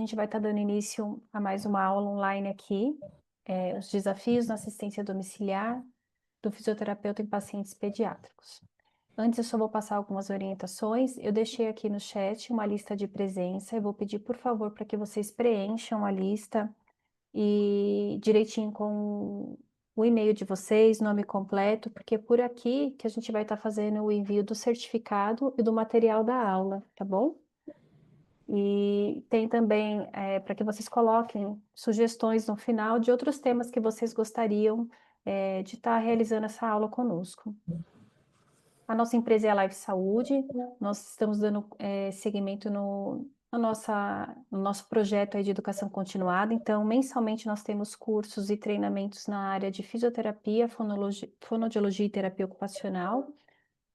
gente vai estar dando início a mais uma aula online aqui, os desafios na assistência domiciliar do fisioterapeuta em pacientes pediátricos. Antes, eu só vou passar algumas orientações. Eu deixei aqui no chat uma lista de presença. Eu vou pedir, por favor, para que vocês preencham a lista e direitinho com o e-mail de vocês, nome completo, porque é por aqui que a gente vai estar fazendo o envio do certificado e do material da aula, tá bom? E tem também para que vocês coloquem sugestões no final de outros temas que vocês gostariam de estar realizando essa aula conosco. A nossa empresa é a Life Saúde, nós estamos dando seguimento no nosso projeto aí de educação continuada, então mensalmente nós temos cursos e treinamentos na área de fisioterapia, fonoaudiologia e terapia ocupacional.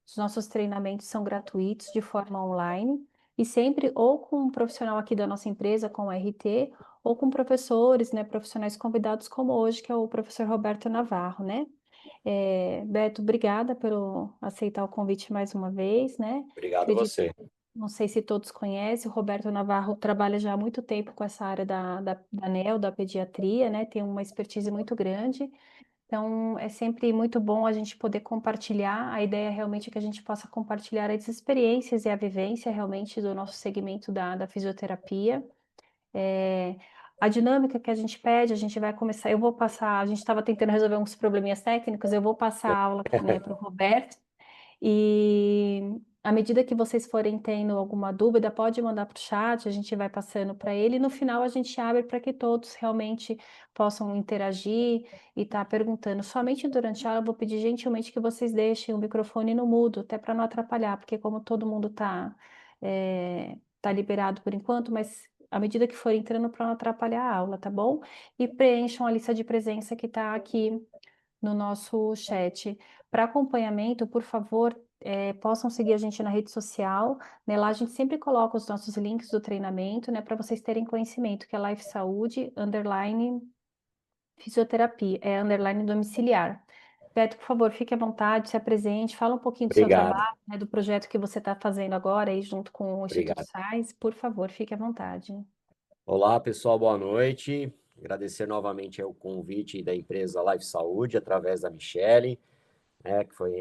Os nossos treinamentos são gratuitos de forma online e sempre ou com um profissional aqui da nossa empresa, com o RT, ou com professores, né, profissionais convidados como hoje, que é o professor Roberto Navarro, né? Beto, obrigada por aceitar o convite mais uma vez, né? Obrigado a Acredito, você. não sei se todos conhecem, o Roberto Navarro trabalha já há muito tempo com essa área da NEO, da pediatria, né? Tem uma expertise muito grande. Então, é sempre muito bom a gente poder compartilhar. A ideia realmente é que a gente possa compartilhar as experiências e a vivência realmente do nosso segmento da fisioterapia. É, a dinâmica que a gente pede, a gente vai começar. Eu vou passar, a gente estava tentando resolver uns probleminhas técnicos, eu vou passar a aula, né, para o Roberto. E à medida que vocês forem tendo alguma dúvida, pode mandar para o chat, a gente vai passando para ele. E no final a gente abre para que todos realmente possam interagir e estar perguntando. Somente durante a aula eu vou pedir gentilmente que vocês deixem o microfone no mudo, até para não atrapalhar, porque como todo mundo tá liberado por enquanto, mas à medida que for entrando para não atrapalhar a aula, tá bom? E preencham a lista de presença que está aqui no nosso chat. Para acompanhamento, por favor, possam seguir a gente na rede social, né? Lá a gente sempre coloca os nossos links do treinamento, né? Para vocês terem conhecimento, que é Life Saúde, underline fisioterapia, underline domiciliar. Beto, por favor, fique à vontade, se apresente, fala um pouquinho do seu Obrigado, trabalho, né, do projeto que você está fazendo agora aí junto com o Instituto obrigado. SAIS. Por favor, fique à vontade. Olá, pessoal, boa noite. Agradecer novamente o convite da empresa Life Saúde, através da Michele, né, que foi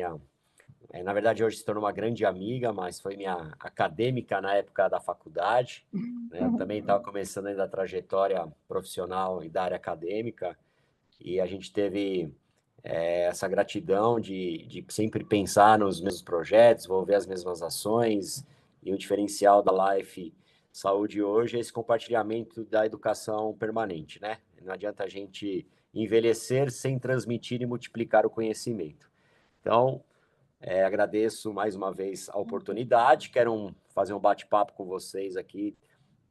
na verdade, hoje se tornou uma grande amiga, mas foi minha acadêmica na época da faculdade, né? Eu também estava começando ainda a trajetória profissional e da área acadêmica, e a gente teve essa gratidão de sempre pensar nos mesmos projetos, envolver as mesmas ações, e o diferencial da Life Saúde hoje é esse compartilhamento da educação permanente, né? Não adianta a gente envelhecer sem transmitir e multiplicar o conhecimento. Então, agradeço mais uma vez a oportunidade, quero fazer um bate-papo com vocês aqui,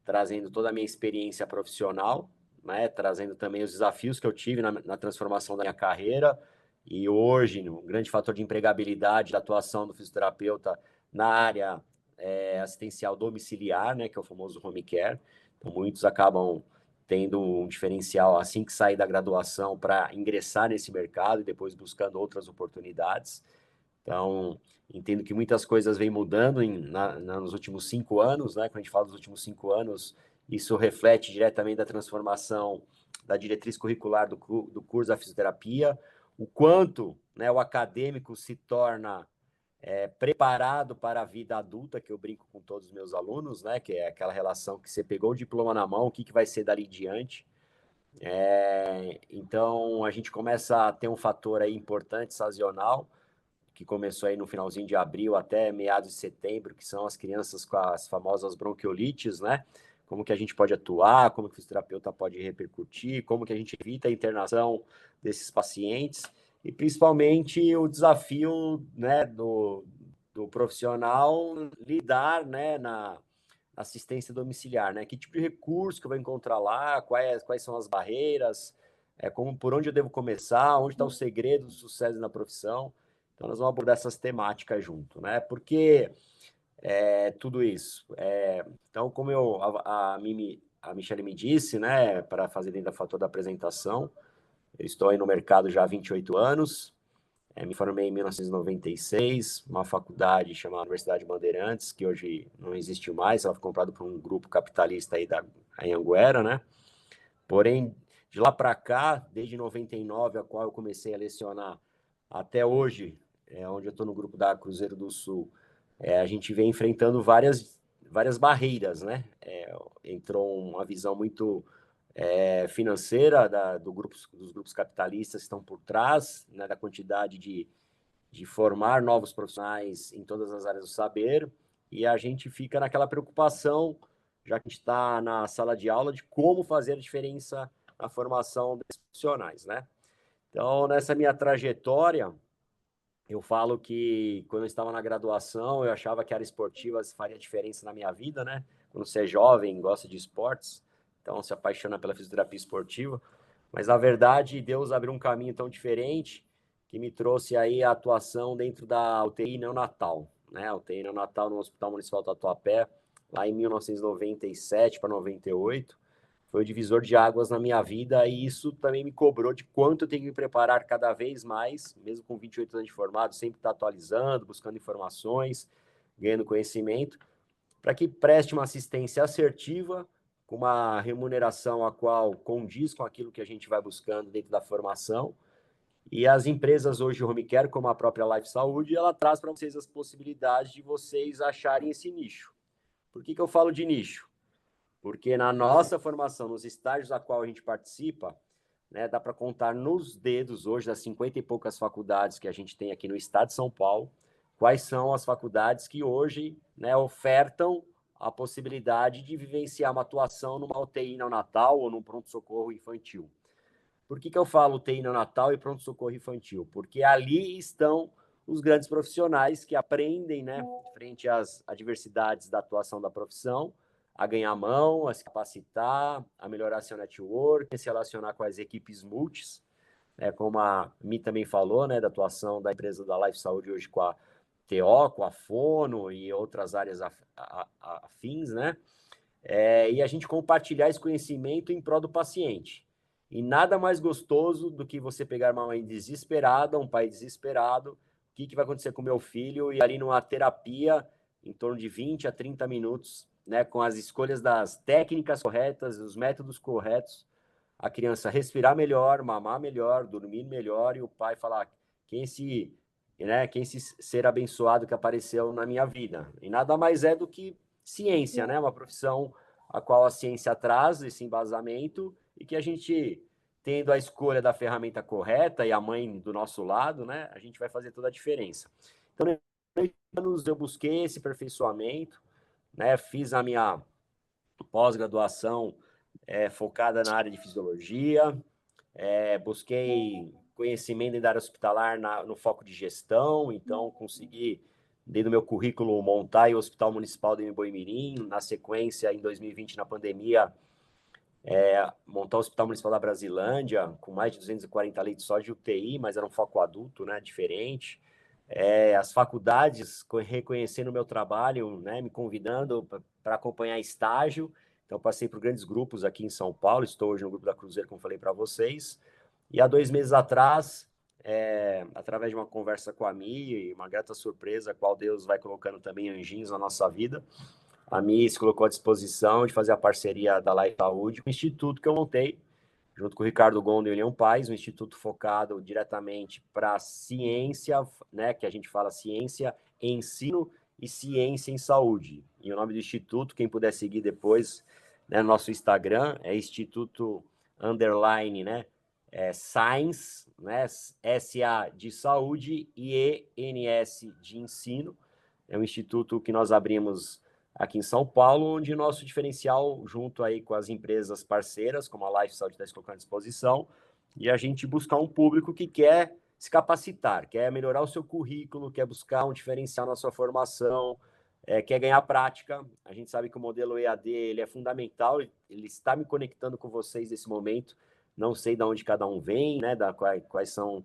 trazendo toda a minha experiência profissional, né, trazendo também os desafios que eu tive na transformação da minha carreira, e hoje, um grande fator de empregabilidade da atuação do fisioterapeuta na área assistencial domiciliar, né, que é o famoso home care. Então, muitos acabam tendo um diferencial assim que sair da graduação para ingressar nesse mercado e depois buscando outras oportunidades. Então, entendo que muitas coisas vêm mudando nos últimos 5 anos, né? Quando a gente fala dos últimos 5 anos, isso reflete diretamente da transformação da diretriz curricular do curso da fisioterapia, o quanto, né, o acadêmico se torna preparado para a vida adulta, que eu brinco com todos os meus alunos, né? Que é aquela relação que você pegou o diploma na mão, o que vai ser dali em diante. Então, a gente começa a ter um fator aí importante, sazonal, que começou aí no finalzinho de abril até meados de setembro, que são as crianças com as famosas bronquiolites, né? Como que a gente pode atuar, como que o fisioterapeuta pode repercutir, como que a gente evita a internação desses pacientes e principalmente o desafio, né, do profissional lidar, né, na assistência domiciliar, né? Que tipo de recurso que eu vou encontrar lá, quais são as barreiras, por onde eu devo começar, onde está o segredo do sucesso na profissão. Então, nós vamos abordar essas temáticas junto, né? Porque tudo isso. Então, como a Michelle me disse, né, para fazer dentro da fator da apresentação, eu estou aí no mercado já há 28 anos, Me formei em 1996, uma faculdade chamada Universidade Bandeirantes, que hoje não existe mais, ela foi comprada por um grupo capitalista aí da Anhanguera, né? Porém, de lá para cá, desde 99, a qual eu comecei a lecionar, até hoje, onde eu estou no grupo da Cruzeiro do Sul, a gente vem enfrentando várias barreiras, né? Entrou uma visão muito financeira dos grupos capitalistas que estão por trás, né, da quantidade de formar novos profissionais em todas as áreas do saber, e a gente fica naquela preocupação, já que a gente está na sala de aula, de como fazer a diferença na formação desses profissionais, né? Então, nessa minha trajetória, eu falo que quando eu estava na graduação, eu achava que a área esportiva faria diferença na minha vida, né? Quando você é jovem, gosta de esportes, então se apaixona pela fisioterapia esportiva. Mas, na verdade, Deus abriu um caminho tão diferente que me trouxe aí a atuação dentro da UTI neonatal, né? A UTI neonatal no Hospital Municipal do Tatuapé, lá em 1997 para 98. Foi o divisor de águas na minha vida e isso também me cobrou de quanto eu tenho que me preparar cada vez mais, mesmo com 28 anos de formado, sempre estar atualizando, buscando informações, ganhando conhecimento, para que preste uma assistência assertiva, com uma remuneração a qual condiz com aquilo que a gente vai buscando dentro da formação. E as empresas hoje, o Home Care, como a própria Life Saúde, ela traz para vocês as possibilidades de vocês acharem esse nicho. Por que eu falo de nicho? Porque na nossa formação, nos estágios a qual a gente participa, né, dá para contar nos dedos hoje, das 50 e poucas faculdades que a gente tem aqui no estado de São Paulo, quais são as faculdades que hoje, né, ofertam a possibilidade de vivenciar uma atuação numa UTI neonatal ou num pronto-socorro infantil. Por que eu falo UTI neonatal e pronto-socorro infantil? Porque ali estão os grandes profissionais que aprendem, né, frente às adversidades da atuação da profissão, a ganhar mão, a se capacitar, a melhorar seu network, a se relacionar com as equipes multis, como a Mi também falou, né, da atuação da empresa da Life Saúde hoje com a TO, com a Fono e outras áreas afins, né? E a gente compartilhar esse conhecimento em prol do paciente. E nada mais gostoso do que você pegar uma mãe desesperada, um pai desesperado, o que vai acontecer com o meu filho, e ali numa terapia, em torno de 20 a 30 minutos, né, com as escolhas das técnicas corretas, os métodos corretos, a criança respirar melhor, mamar melhor, dormir melhor, e o pai falar, quem esse ser abençoado que apareceu na minha vida? E nada mais é do que ciência, né? Uma profissão a qual a ciência traz esse embasamento e que a gente, tendo a escolha da ferramenta correta e a mãe do nosso lado, né? A gente vai fazer toda a diferença. Então, anos eu busquei esse aperfeiçoamento, né? Fiz a minha pós-graduação focada na área de fisiologia, busquei conhecimento da área hospitalar no foco de gestão, então consegui, dentro do meu currículo, montar o Hospital Municipal de Boimirim, na sequência, em 2020, na pandemia, montar o Hospital Municipal da Brasilândia, com mais de 240 leitos só de UTI, mas era um foco adulto, né, diferente. As faculdades reconhecendo o meu trabalho, né, me convidando para acompanhar estágio. Então, passei por grandes grupos aqui em São Paulo, estou hoje no grupo da Cruzeiro, como falei para vocês. E há 2 meses atrás, através de uma conversa com a Mi, uma grata surpresa, a qual Deus vai colocando também anjinhos na nossa vida, a Mi se colocou à disposição de fazer a parceria da Life Saúde, um instituto que eu montei, junto com o Ricardo Gondo e o Leão Paes, um instituto focado diretamente para a ciência, né, que a gente fala ciência, ensino e ciência em saúde. E o nome do instituto, quem puder seguir depois, né, no nosso Instagram, é Instituto Underline, né, Science, né, SA de saúde e ENS de ensino. É um instituto que nós abrimos aqui em São Paulo, onde nosso diferencial, junto aí com as empresas parceiras, como a Life Saúde está se colocando à disposição, e a gente buscar um público que quer se capacitar, quer melhorar o seu currículo, quer buscar um diferencial na sua formação, quer ganhar prática. A gente sabe que o modelo EAD ele é fundamental, ele está me conectando com vocês nesse momento, não sei de onde cada um vem, né, quais são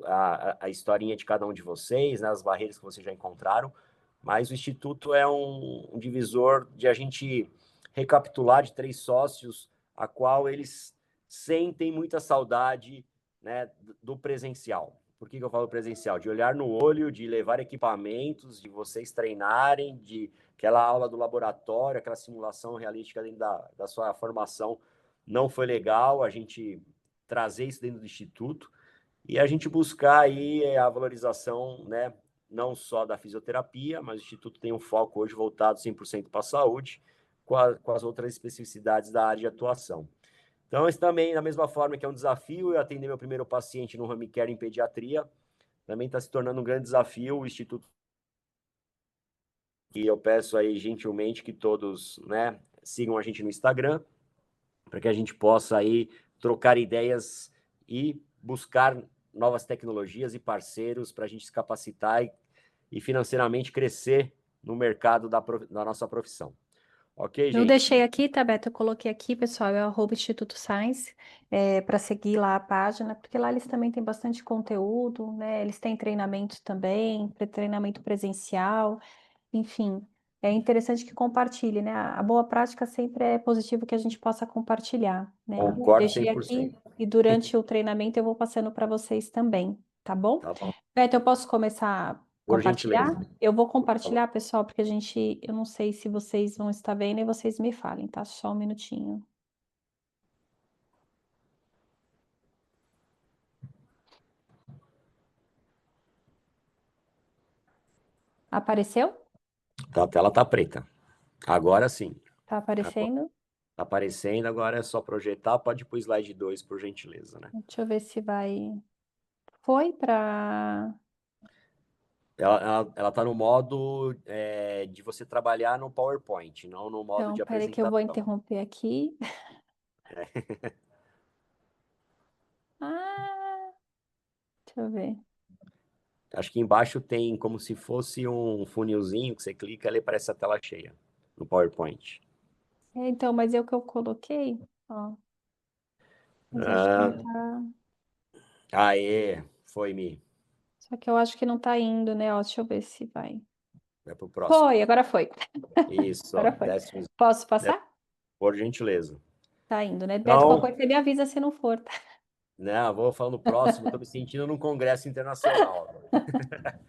a historinha de cada um de vocês, né, as barreiras que vocês já encontraram, mas o Instituto é um divisor de a gente recapitular de 3 sócios, a qual eles sentem muita saudade, né, do presencial. Por que eu falo presencial? De olhar no olho, de levar equipamentos, de vocês treinarem, de aquela aula do laboratório, aquela simulação realística dentro da sua formação não foi legal, a gente trazer isso dentro do Instituto e a gente buscar aí a valorização, né, não só da fisioterapia, mas o Instituto tem um foco hoje voltado 100% para a saúde, com as outras especificidades da área de atuação. Então, esse também, da mesma forma que é um desafio, eu atender meu primeiro paciente no home care em pediatria, também está se tornando um grande desafio o Instituto. E eu peço aí, gentilmente, que todos, né, sigam a gente no Instagram, para que a gente possa aí trocar ideias e buscar novas tecnologias e parceiros para a gente se capacitar e financeiramente crescer no mercado da nossa profissão. Ok, Eu gente? deixei aqui, tá, Beto? Eu coloquei aqui, pessoal, é o Instituto Science, para seguir lá a página, porque lá eles também têm bastante conteúdo, né? Eles têm treinamento também, treinamento presencial, enfim. É interessante que compartilhe, né? A boa prática sempre é positivo que a gente possa compartilhar, né? Eu Concordo deixei aqui 100%. e durante o treinamento eu vou passando para vocês também, tá bom? Tá bom. Beto, eu posso começar a Por gentileza. compartilhar? Eu vou Por favor. compartilhar, pessoal, porque eu não sei se vocês vão estar vendo e vocês me falem, tá? Só um minutinho. Apareceu? A tela está preta. Agora sim. Tá Agora aparecendo? tá aparecendo, agora é só projetar. Pode ir para o slide 2, por gentileza, né? Deixa eu ver se vai. Foi para. Ela tá no modo de você trabalhar no PowerPoint, não no modo Então, de peraí que eu vou apresentação. interromper aqui. Ah, deixa eu ver. Acho que embaixo tem como se fosse um funilzinho que você clica ali aparece a tela cheia no PowerPoint. Então, mas é o que eu coloquei, ó. Mas acho que não Ah, tá. aê, foi-me. Só que eu acho que não tá indo, né? Ó, deixa eu ver se vai. Vai pro próximo. Foi, agora foi. Isso, ó, Agora foi. Posso passar? por gentileza. Tá indo, né? Beto, qualquer Então, coisa você me avisa se não for, tá? né, vou falando próximo, estou me sentindo num congresso internacional agora.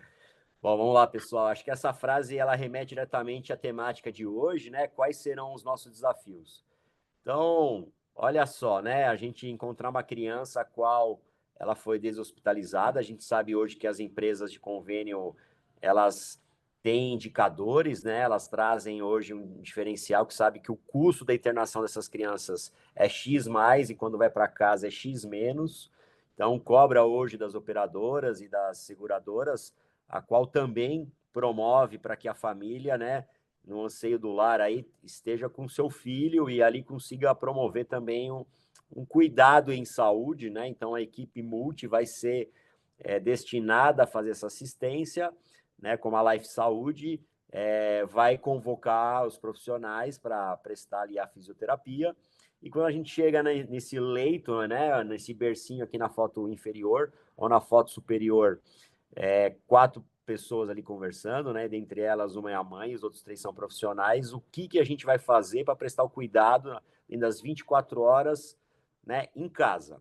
Bom, vamos lá, pessoal. Acho que essa frase ela remete diretamente à temática de hoje, né? Quais serão os nossos desafios? Então, olha só, né? A gente encontrar uma criança a qual ela foi deshospitalizada. A gente sabe hoje que as empresas de convênio, elas têm indicadores, né? Elas trazem hoje um diferencial que sabe que o custo da internação dessas crianças é X mais e quando vai para casa é X menos. Então, cobra hoje das operadoras e das seguradoras, a qual também promove para que a família, né, no anseio do lar aí esteja com seu filho e ali consiga promover também um cuidado em saúde, né? Então a equipe multi vai ser destinada a fazer essa assistência, né? Como a Life Saúde vai convocar os profissionais para prestar ali a fisioterapia. E quando a gente chega nesse leito, né? Nesse bercinho aqui na foto inferior ou na foto superior, quatro pessoas ali conversando, né? Dentre elas, uma é a mãe, os outros três são profissionais. O que a gente vai fazer para prestar o cuidado das 24 horas, né, em casa?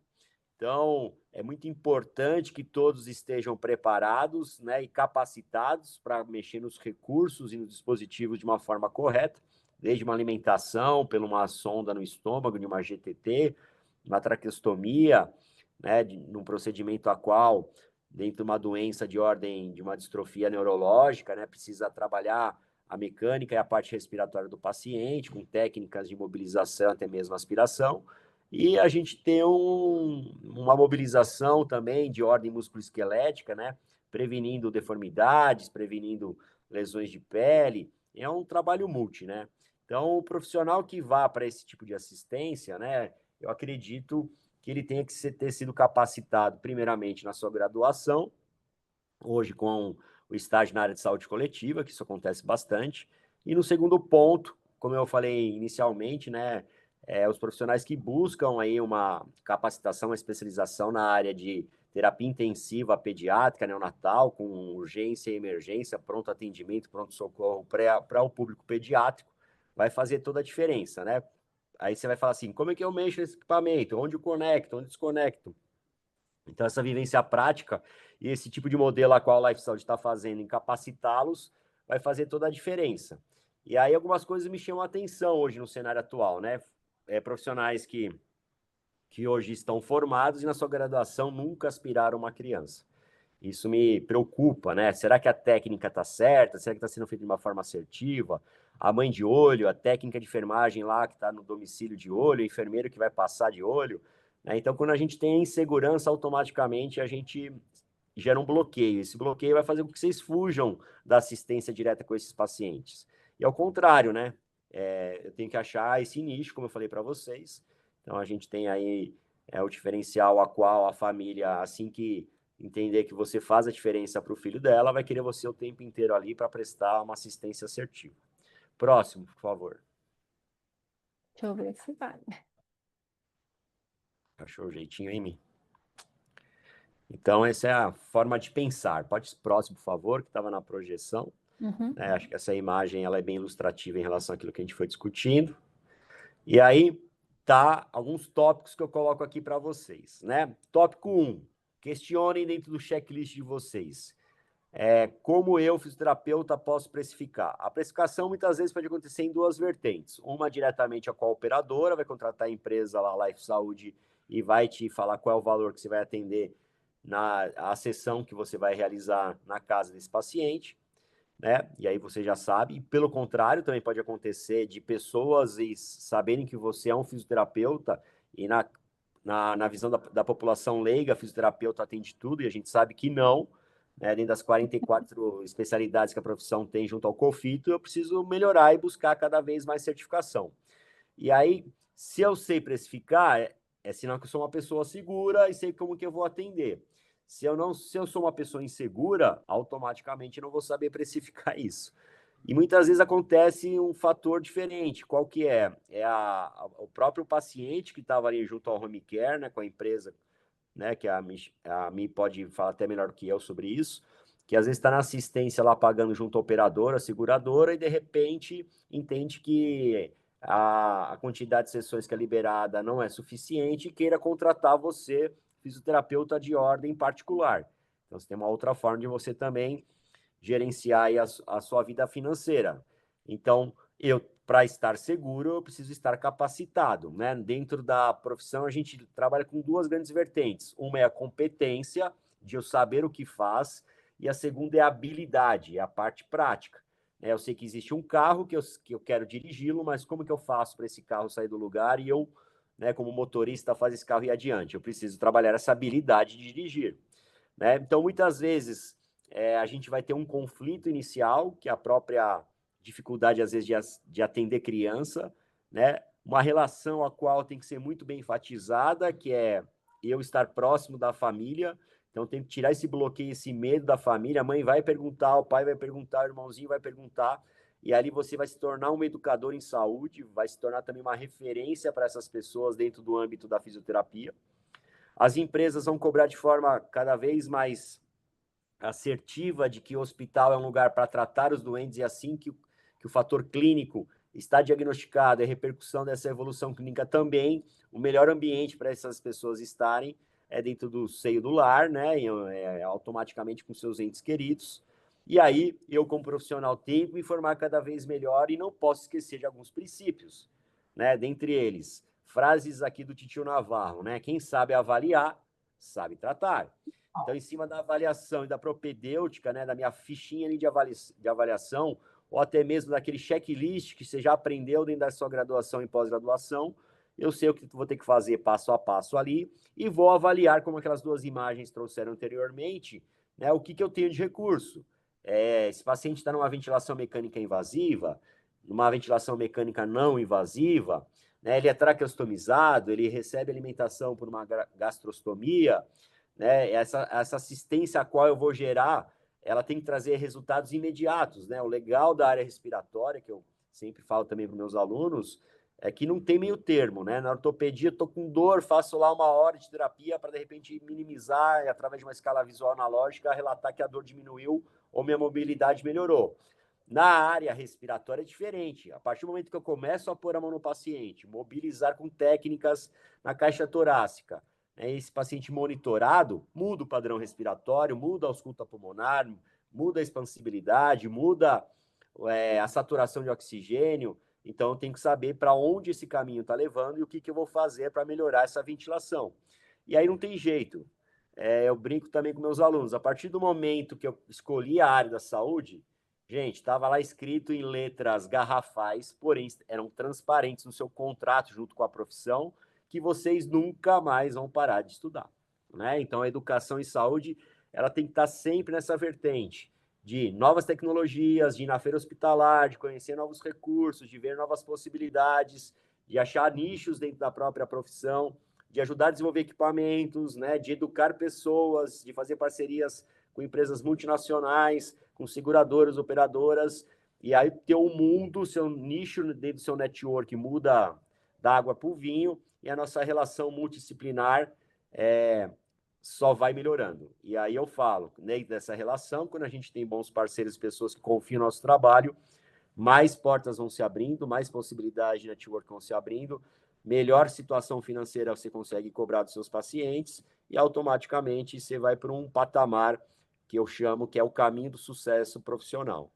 Então, é muito importante que todos estejam preparados, né, e capacitados para mexer nos recursos e nos dispositivos de uma forma correta, desde uma alimentação, pela uma sonda no estômago, de uma GTT, uma traqueostomia, né, num procedimento a qual, dentro de uma doença de ordem de uma distrofia neurológica, né, precisa trabalhar a mecânica e a parte respiratória do paciente, com técnicas de mobilização, até mesmo aspiração, e a gente tem uma mobilização também de ordem musculoesquelética, né? Prevenindo deformidades, prevenindo lesões de pele. É um trabalho multi, né? Então, o profissional que vá para esse tipo de assistência, né? Eu acredito que ele tenha que ter sido capacitado, primeiramente, na sua graduação, hoje com o estágio na área de saúde coletiva, que isso acontece bastante. E no segundo ponto, como eu falei inicialmente, né, os profissionais que buscam aí uma capacitação, uma especialização na área de terapia intensiva pediátrica, neonatal, com urgência e emergência, pronto atendimento, pronto socorro para o público pediátrico, vai fazer toda a diferença, né? Aí você vai falar assim, como é que eu mexo esse equipamento? Onde eu conecto? Onde desconecto? Então, essa vivência prática e esse tipo de modelo a qual a Life Saúde está fazendo em capacitá-los vai fazer toda a diferença. E aí, algumas coisas me chamam a atenção hoje no cenário atual, né? Profissionais que hoje estão formados e na sua graduação nunca aspiraram uma criança. Isso me preocupa, né? Será que a técnica está certa? Será que está sendo feita de uma forma assertiva? A mãe de olho, a técnica de enfermagem lá que está no domicílio de olho, o enfermeiro que vai passar de olho, né? Então, quando a gente tem insegurança, automaticamente a gente gera um bloqueio. Esse bloqueio vai fazer com que vocês fujam da assistência direta com esses pacientes. E ao contrário, né? Eu tenho que achar esse nicho, como eu falei para vocês. Então, a gente tem aí o diferencial a qual a família, assim que entender que você faz a diferença para o filho dela, vai querer você o tempo inteiro ali para prestar uma assistência assertiva. Próximo, por favor. Deixa eu ver se vai. Achou o jeitinho em mim? Então, essa é a forma de pensar. Pode ir próximo, por favor, que estava na projeção. Uhum. Acho que essa imagem ela é bem ilustrativa em relação àquilo que a gente foi discutindo. E aí, tá alguns tópicos que eu coloco aqui para vocês, né? Tópico 1. Questionem dentro do checklist de vocês. Como eu, fisioterapeuta, posso precificar? A precificação muitas vezes pode acontecer em duas vertentes. Uma diretamente com a operadora, vai contratar a empresa lá, Life Saúde, e vai te falar qual é o valor que você vai atender a sessão que você vai realizar na casa desse paciente, né? E aí você já sabe. E pelo contrário, também pode acontecer de pessoas saberem que você é um fisioterapeuta e na visão da população leiga, fisioterapeuta atende tudo, e a gente sabe que não, né? Dentro das 44 especialidades que a profissão tem junto ao COFITO, eu preciso melhorar e buscar cada vez mais certificação. E aí, se eu sei precificar, é sinal que eu sou uma pessoa segura e sei como que eu vou atender. Se eu sou uma pessoa insegura, automaticamente eu não vou saber precificar isso. E muitas vezes acontece um fator diferente. Qual que é? O próprio paciente que estava ali junto ao home care, né, com a empresa, né, que a Mi pode falar até melhor do que eu sobre isso, que às vezes está na assistência lá pagando junto à operadora, seguradora, e de repente entende que a quantidade de sessões que é liberada não é suficiente e queira contratar você, fisioterapeuta de ordem particular. Então, você tem uma outra forma de você também gerenciar aí a sua vida financeira. Então, para estar seguro, eu preciso estar capacitado, né? Dentro da profissão, a gente trabalha com duas grandes vertentes. Uma é a competência, de eu saber o que faz, e a segunda é a habilidade, é a parte prática. Eu sei que existe um carro que eu quero dirigi-lo, mas como que eu faço para esse carro sair do lugar e eu, né, como motorista, fazer esse carro ir adiante? Eu preciso trabalhar essa habilidade de dirigir, né? Então, muitas vezes, a gente vai ter um conflito inicial, que é a própria dificuldade, às vezes, de atender criança, né? Uma relação a qual tem que ser muito bem enfatizada, que é eu estar próximo da família. Então, tem que tirar esse bloqueio, esse medo da família. A mãe vai perguntar, o pai vai perguntar, o irmãozinho vai perguntar. E ali você vai se tornar um educador em saúde, vai se tornar também uma referência para essas pessoas dentro do âmbito da fisioterapia. As empresas vão cobrar de forma cada vez mais assertiva de que o hospital é um lugar para tratar os doentes e assim que o fator clínico está diagnosticado, a repercussão dessa evolução clínica também, o melhor ambiente para essas pessoas estarem é dentro do seio do lar, né? Automaticamente com seus entes queridos. E aí, eu, como profissional, tenho que me informar cada vez melhor e não posso esquecer de alguns princípios, né? Dentre eles, frases aqui do Titio Navarro, né? Quem sabe avaliar, sabe tratar. Então, em cima da avaliação e da propedêutica, né, da minha fichinha ali de avaliação, ou até mesmo daquele checklist que você já aprendeu dentro da sua graduação e pós-graduação, eu sei o que vou ter que fazer passo a passo ali e vou avaliar, como aquelas duas imagens trouxeram anteriormente, né, o que eu tenho de recurso. Esse paciente está numa ventilação mecânica invasiva, numa ventilação mecânica não invasiva, né, ele é traqueostomizado, ele recebe alimentação por uma gastrostomia, né? Essa assistência a qual eu vou gerar, ela tem que trazer resultados imediatos, né? O legal da área respiratória, que eu sempre falo também para os meus alunos, é que não tem meio termo, né? Na ortopedia, estou com dor, faço lá uma hora de terapia para, de repente, minimizar, através de uma escala visual analógica, relatar que a dor diminuiu ou minha mobilidade melhorou. Na área respiratória é diferente. A partir do momento que eu começo a pôr a mão no paciente, mobilizar com técnicas na caixa torácica, esse paciente monitorado, muda o padrão respiratório, muda a ausculta pulmonar, muda a expansibilidade, muda a saturação de oxigênio. Então, eu tenho que saber para onde esse caminho está levando e o que eu vou fazer para melhorar essa ventilação. E aí não tem jeito. Eu brinco também com meus alunos. A partir do momento que eu escolhi a área da saúde, gente, estava lá escrito em letras garrafais, porém eram transparentes no seu contrato junto com a profissão, que vocês nunca mais vão parar de estudar, né? Então, a educação em saúde, ela tem que estar sempre nessa vertente de novas tecnologias, de ir na feira hospitalar, de conhecer novos recursos, de ver novas possibilidades, de achar nichos dentro da própria profissão, de ajudar a desenvolver equipamentos, né, de educar pessoas, de fazer parcerias com empresas multinacionais, com seguradoras, operadoras, e aí ter um mundo, seu nicho dentro do seu network muda da água para o vinho, e a nossa relação multidisciplinar só vai melhorando. E aí eu falo, né, dessa relação, quando a gente tem bons parceiros, pessoas que confiam no nosso trabalho, mais portas vão se abrindo, mais possibilidades de network vão se abrindo, melhor situação financeira você consegue cobrar dos seus pacientes e automaticamente você vai para um patamar que eu chamo que é o caminho do sucesso profissional.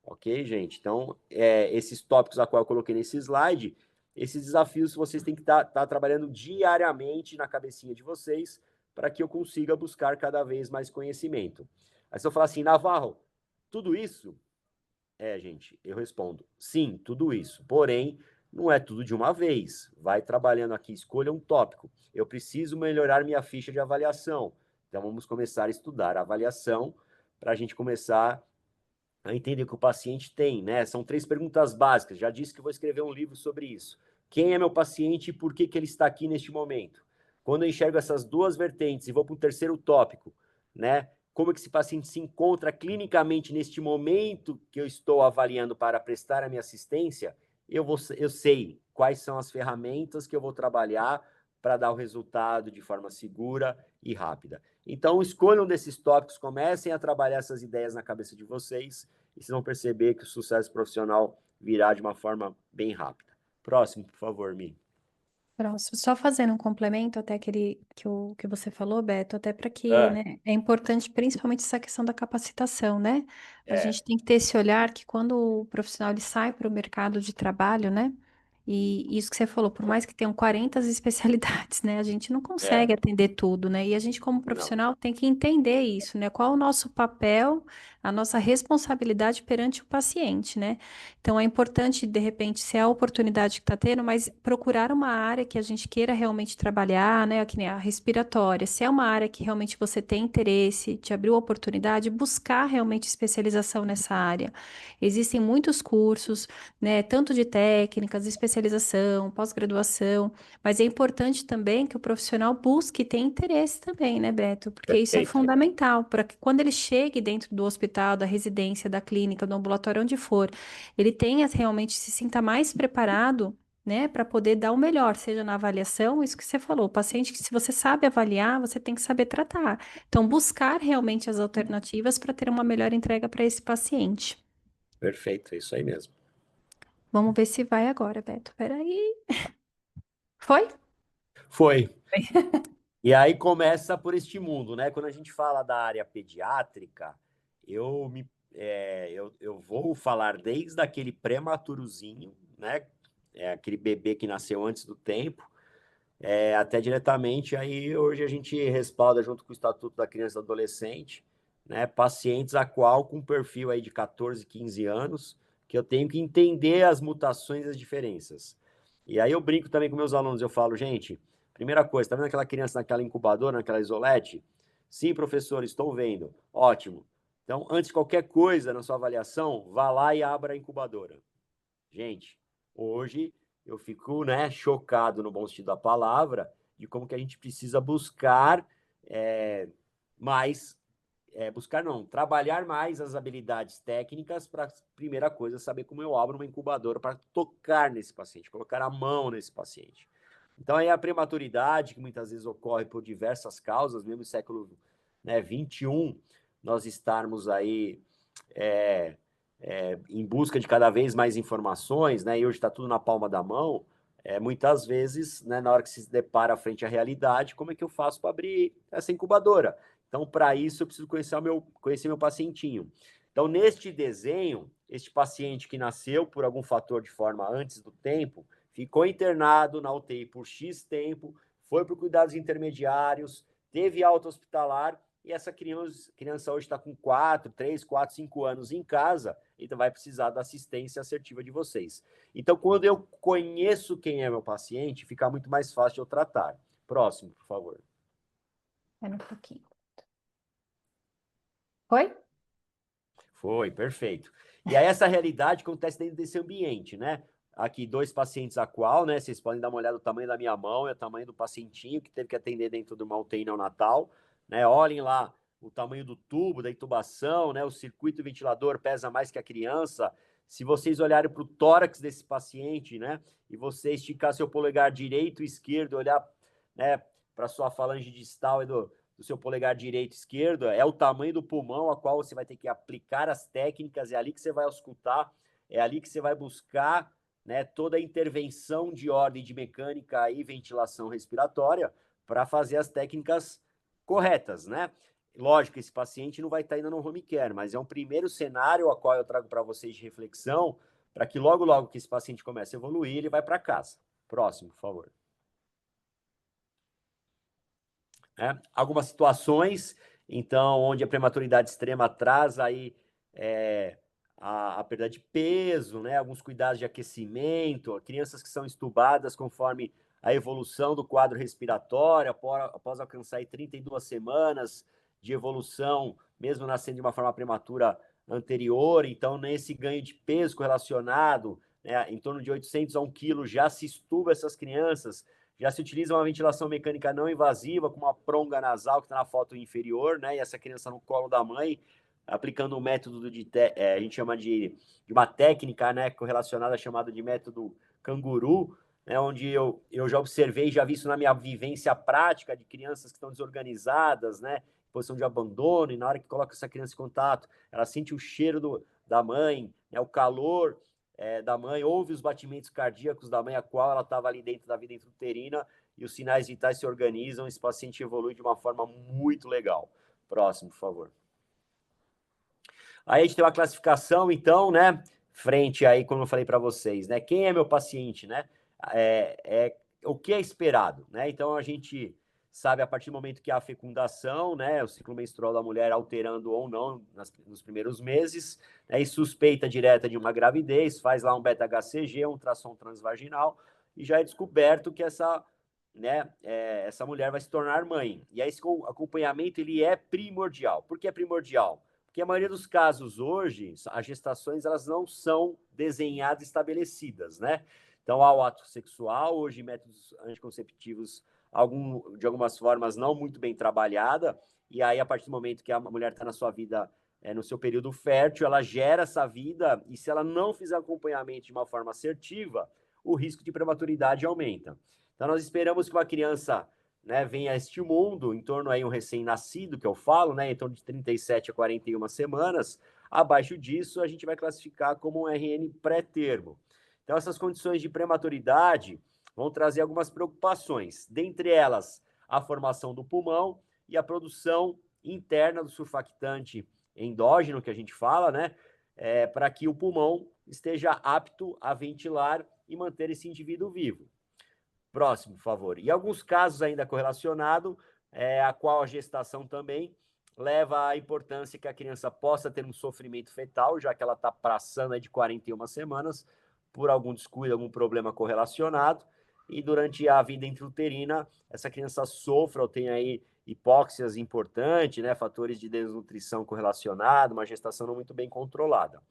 Ok, gente? Então, esses tópicos a qual eu coloquei nesse slide, esses desafios vocês têm que estar trabalhando diariamente na cabecinha de vocês para que eu consiga buscar cada vez mais conhecimento. Aí se eu falar assim, Navarro, tudo isso gente, eu respondo, sim, tudo isso. Porém, não é tudo de uma vez. Vai trabalhando aqui, escolha um tópico. Eu preciso melhorar minha ficha de avaliação. Então, vamos começar a estudar a avaliação para a gente começar a entender o que o paciente tem, né? São 3 perguntas básicas. Já disse que vou escrever um livro sobre isso. Quem é meu paciente e por que ele está aqui neste momento? Quando eu enxergo essas 2 vertentes e vou para um terceiro tópico, né? Como é que esse paciente se encontra clinicamente neste momento que eu estou avaliando para prestar a minha assistência, eu sei quais são as ferramentas que eu vou trabalhar para dar o resultado de forma segura e rápida. Então, escolham desses tópicos, comecem a trabalhar essas ideias na cabeça de vocês e vocês vão perceber que o sucesso profissional virá de uma forma bem rápida. Próximo, por favor, Mi. Próximo. Só fazendo um complemento até que você falou, Beto, até para que, É, né, é importante principalmente essa questão da capacitação, né? A é, gente tem que ter esse olhar que quando o profissional ele sai para o mercado de trabalho, né? E isso que você falou, por mais que tenham 40 especialidades, né? A gente não é, consegue atender tudo, né? E a gente, como não, profissional, tem que entender isso, né? Qual o nosso papel, a nossa responsabilidade perante o paciente, né? Então, é importante, de repente, se é a oportunidade que está tendo, mas procurar uma área que a gente queira realmente trabalhar, né? Que nem a respiratória. Se é uma área que realmente você tem interesse, te abriu oportunidade, buscar realmente especialização nessa área. Existem muitos cursos, né? Tanto de técnicas, especialização, pós-graduação, mas é importante também que o profissional busque e tenha interesse também, né, Beto? Porque isso é perfeito, fundamental para que quando ele chegue dentro do hospital, da residência, da clínica, do ambulatório, onde for, ele tenha realmente se sinta mais preparado, né, para poder dar o melhor, seja na avaliação, isso que você falou, o paciente que se você sabe avaliar, você tem que saber tratar. Então, buscar realmente as alternativas para ter uma melhor entrega para esse paciente. perfeito, é isso aí mesmo. Vamos ver se vai agora, Beto. Peraí. Foi? Foi. E aí começa por este mundo, né? Quando a gente fala da área pediátrica, eu vou falar desde aquele prematurozinho, né? Aquele bebê que nasceu antes do tempo, até diretamente aí hoje a gente respalda junto com o Estatuto da Criança e do Adolescente, né? Pacientes a qual com perfil aí de 14, 15 anos, que eu tenho que entender as mutações e as diferenças. E aí eu brinco também com meus alunos, eu falo, gente, primeira coisa, tá vendo aquela criança naquela incubadora, naquela isolete? Sim, professor, estou vendo. Ótimo. Então, antes de qualquer coisa na sua avaliação, vá lá e abra a incubadora. Gente, hoje eu fico, né, chocado no bom sentido da palavra, de como que a gente precisa buscar mais, buscar não, trabalhar mais as habilidades técnicas para, primeira coisa, saber como eu abro uma incubadora para tocar nesse paciente, colocar a mão nesse paciente. Então, aí a prematuridade, que muitas vezes ocorre por diversas causas, mesmo no século, né, 21, nós estarmos aí em busca de cada vez mais informações, né, e hoje está tudo na palma da mão, muitas vezes, né, na hora que se depara frente à realidade, como é que eu faço para abrir essa incubadora? Então, para isso, eu preciso conhecer meu pacientinho. Então, neste desenho, este paciente que nasceu por algum fator de forma antes do tempo, ficou internado na UTI por X tempo, foi para cuidados intermediários, teve alta hospitalar, e essa criança hoje está com 3, 4, 5 anos em casa, então vai precisar da assistência assertiva de vocês. Então, quando eu conheço quem é meu paciente, fica muito mais fácil de eu tratar. Próximo, por favor. Espera um pouquinho. Foi? Foi, perfeito. E aí essa realidade acontece dentro desse ambiente, né? Aqui, 2 pacientes a qual, né? Vocês podem dar uma olhada no tamanho da minha mão, é o tamanho do pacientinho que teve que atender dentro de uma UTI neonatal, né? Olhem lá o tamanho do tubo, da intubação, né? O circuito ventilador pesa mais que a criança. Se vocês olharem para o tórax desse paciente, né? E você esticar seu polegar direito e esquerdo, olhar, né, para sua falange distal e do seu polegar direito e esquerdo, é o tamanho do pulmão a qual você vai ter que aplicar as técnicas, é ali que você vai auscultar, é ali que você vai buscar, né, toda a intervenção de ordem de mecânica e ventilação respiratória para fazer as técnicas corretas, né? Lógico que esse paciente não vai estar ainda no home care, mas é um primeiro cenário a qual eu trago para vocês de reflexão, para que logo, logo que esse paciente comece a evoluir, ele vai para casa. Próximo, por favor. Algumas situações, então, onde a prematuridade extrema traz aí a perda de peso, né? Alguns cuidados de aquecimento, crianças que são estubadas conforme a evolução do quadro respiratório, após alcançar aí 32 semanas de evolução, mesmo nascendo de uma forma prematura anterior, então, nesse ganho de peso correlacionado, né, em torno de 800 a 1 quilo, já se estuba essas crianças, já se utiliza uma ventilação mecânica não invasiva, com uma pronga nasal, que está na foto inferior, né? E essa criança no colo da mãe, aplicando um método a gente chama de uma técnica, né, correlacionada, chamada de método canguru, né, onde eu já observei, já vi isso na minha vivência prática de crianças que estão desorganizadas, né, em posição de abandono, e na hora que coloca essa criança em contato, ela sente o cheiro da mãe, né, o calor da mãe, ouve os batimentos cardíacos da mãe, a qual ela estava ali dentro da vida intrauterina, e os sinais vitais se organizam, esse paciente evolui de uma forma muito legal. Próximo, por favor. Aí a gente tem uma classificação, então, né, frente aí, como eu falei para vocês, né, quem é meu paciente, né, o que é esperado, né, então a gente sabe a partir do momento que há a fecundação, né, o ciclo menstrual da mulher alterando ou não nos primeiros meses, né, e suspeita direta de uma gravidez, faz lá um beta-HCG, um ultrassom transvaginal, e já é descoberto que essa mulher vai se tornar mãe. E aí esse acompanhamento, ele é primordial. Por que é primordial? Porque a maioria dos casos hoje, as gestações, elas não são desenhadas, estabelecidas, né? Então, há o ato sexual, hoje métodos anticonceptivos, de algumas formas não muito bem trabalhada, e aí a partir do momento que a mulher está na sua vida, no seu período fértil, ela gera essa vida, e se ela não fizer acompanhamento de uma forma assertiva, o risco de prematuridade aumenta. Então, nós esperamos que uma criança, né, venha a este mundo em torno aí um recém-nascido, que eu falo, né, em torno de 37 a 41 semanas. Abaixo disso, a gente vai classificar como um RN pré-termo. Então, essas condições de prematuridade vão trazer algumas preocupações, dentre elas a formação do pulmão e a produção interna do surfactante endógeno, que a gente fala, né, para que o pulmão esteja apto a ventilar e manter esse indivíduo vivo. Próximo, por favor. E alguns casos ainda correlacionados, a qual a gestação também leva à importância que a criança possa ter um sofrimento fetal, já que ela está passando de 41 semanas, por algum descuido, algum problema correlacionado, e durante a vida intrauterina, essa criança sofra ou tenha aí hipóxias importantes, né, fatores de desnutrição correlacionados, uma gestação não muito bem controlada.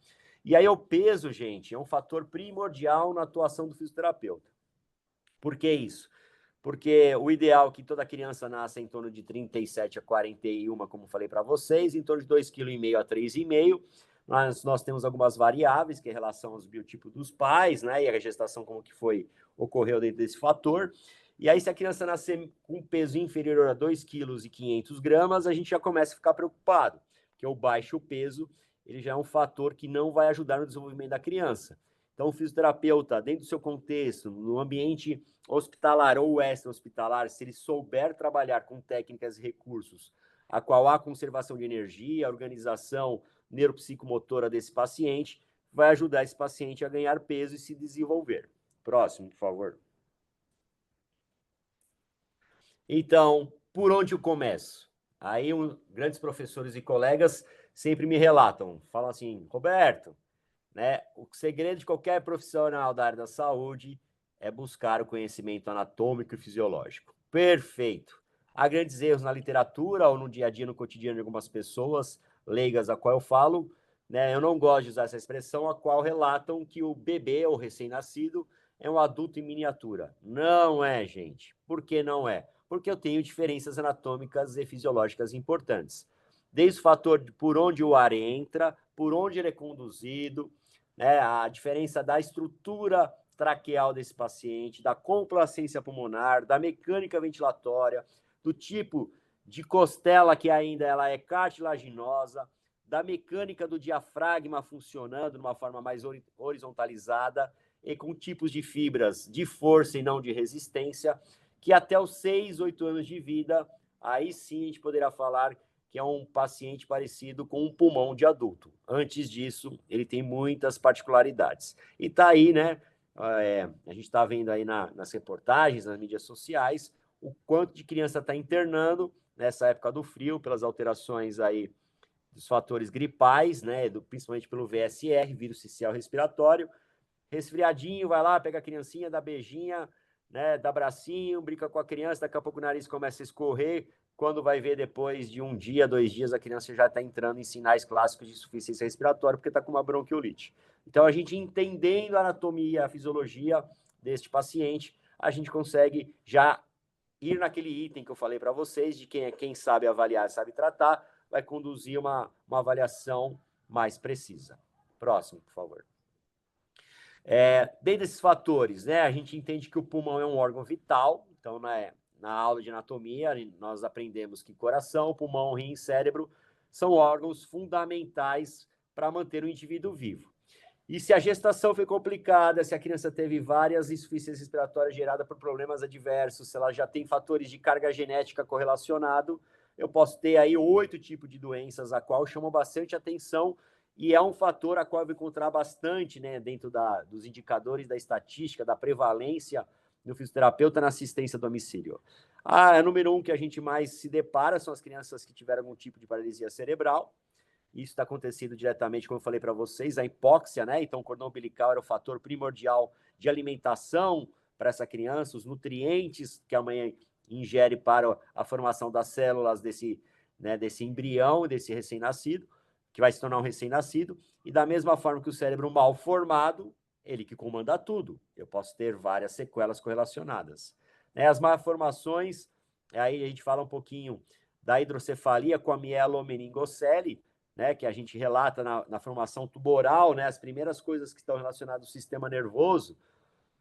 E aí o peso, gente, é um fator primordial na atuação do fisioterapeuta. Por que isso? Porque o ideal é que toda criança nasça em torno de 37 a 41, como falei para vocês, em torno de 2,5 kg a 3,5 kg. Nós temos algumas variáveis, que é em relação aos biotipos dos pais, né? E a gestação, como que ocorreu dentro desse fator. E aí, se a criança nascer com um peso inferior a 2,5 kg, a gente já começa a ficar preocupado, porque o baixo peso, ele já é um fator que não vai ajudar no desenvolvimento da criança. Então, o fisioterapeuta, dentro do seu contexto, no ambiente hospitalar ou extra-hospitalar, se ele souber trabalhar com técnicas e recursos, a qual há conservação de energia, organização neuropsicomotora desse paciente, vai ajudar esse paciente a ganhar peso e se desenvolver. Próximo, por favor. Então, por onde eu começo? Aí, grandes professores e colegas sempre me relatam, falam assim, Roberto, né, o segredo de qualquer profissional da área da saúde é buscar o conhecimento anatômico e fisiológico. Perfeito. Há grandes erros na literatura ou no dia a dia, no cotidiano de algumas pessoas leigas a qual eu falo, né? Eu não gosto de usar essa expressão, a qual relatam que o bebê ou recém-nascido é um adulto em miniatura. Não é, gente. Por que não é? Porque eu tenho diferenças anatômicas e fisiológicas importantes. Desde o fator de por onde o ar entra, por onde ele é conduzido, né, a diferença da estrutura traqueal desse paciente, da complacência pulmonar, da mecânica ventilatória, do tipo de costela que ainda ela é cartilaginosa, da mecânica do diafragma funcionando de uma forma mais horizontalizada e com tipos de fibras de força e não de resistência, que até os 6, 8 anos de vida, aí sim a gente poderá falar que é um paciente parecido com um pulmão de adulto. Antes disso, ele tem muitas particularidades. E tá aí, né? A gente está vendo aí nas reportagens, nas mídias sociais, o quanto de criança está internando nessa época do frio, pelas alterações aí dos fatores gripais, né? Principalmente pelo VSR, vírus sincicial respiratório. Resfriadinho, vai lá, pega a criancinha, dá beijinha, né? Dá bracinho, brinca com a criança, daqui a pouco o nariz começa a escorrer. Quando vai ver depois de 1 dia, 2 dias, a criança já está entrando em sinais clássicos de insuficiência respiratória, porque está com uma bronquiolite. Então, a gente entendendo a anatomia, a fisiologia deste paciente, a gente consegue já ir naquele item que eu falei para vocês, de quem sabe avaliar, sabe tratar, vai conduzir uma avaliação mais precisa. Próximo, por favor. Dentro desses fatores, né, a gente entende que o pulmão é um órgão vital, então, né, na aula de anatomia, nós aprendemos que coração, pulmão, rim e cérebro são órgãos fundamentais para manter o indivíduo vivo. E se a gestação foi complicada, se a criança teve várias insuficiências respiratórias geradas por problemas adversos, se ela já tem fatores de carga genética correlacionado, eu posso ter aí 8 tipos de doenças, a qual chamam bastante atenção e é um fator a qual eu vou encontrar bastante, né, dentro dos indicadores da estatística, da prevalência do fisioterapeuta na assistência a domicílio. A número 1 que a gente mais se depara são as crianças que tiveram algum tipo de paralisia cerebral. Isso está acontecendo diretamente, como eu falei para vocês, a hipóxia, né? Então, o cordão umbilical era o fator primordial de alimentação para essa criança, os nutrientes que a mãe ingere para a formação das células desse embrião, desse recém-nascido, que vai se tornar um recém-nascido, e da mesma forma que o cérebro mal formado, ele que comanda tudo. Eu posso ter várias sequelas correlacionadas. As malformações, aí a gente fala um pouquinho da hidrocefalia com a mielomeningocele, né, que a gente relata na formação tumoral, né, as primeiras coisas que estão relacionadas ao sistema nervoso,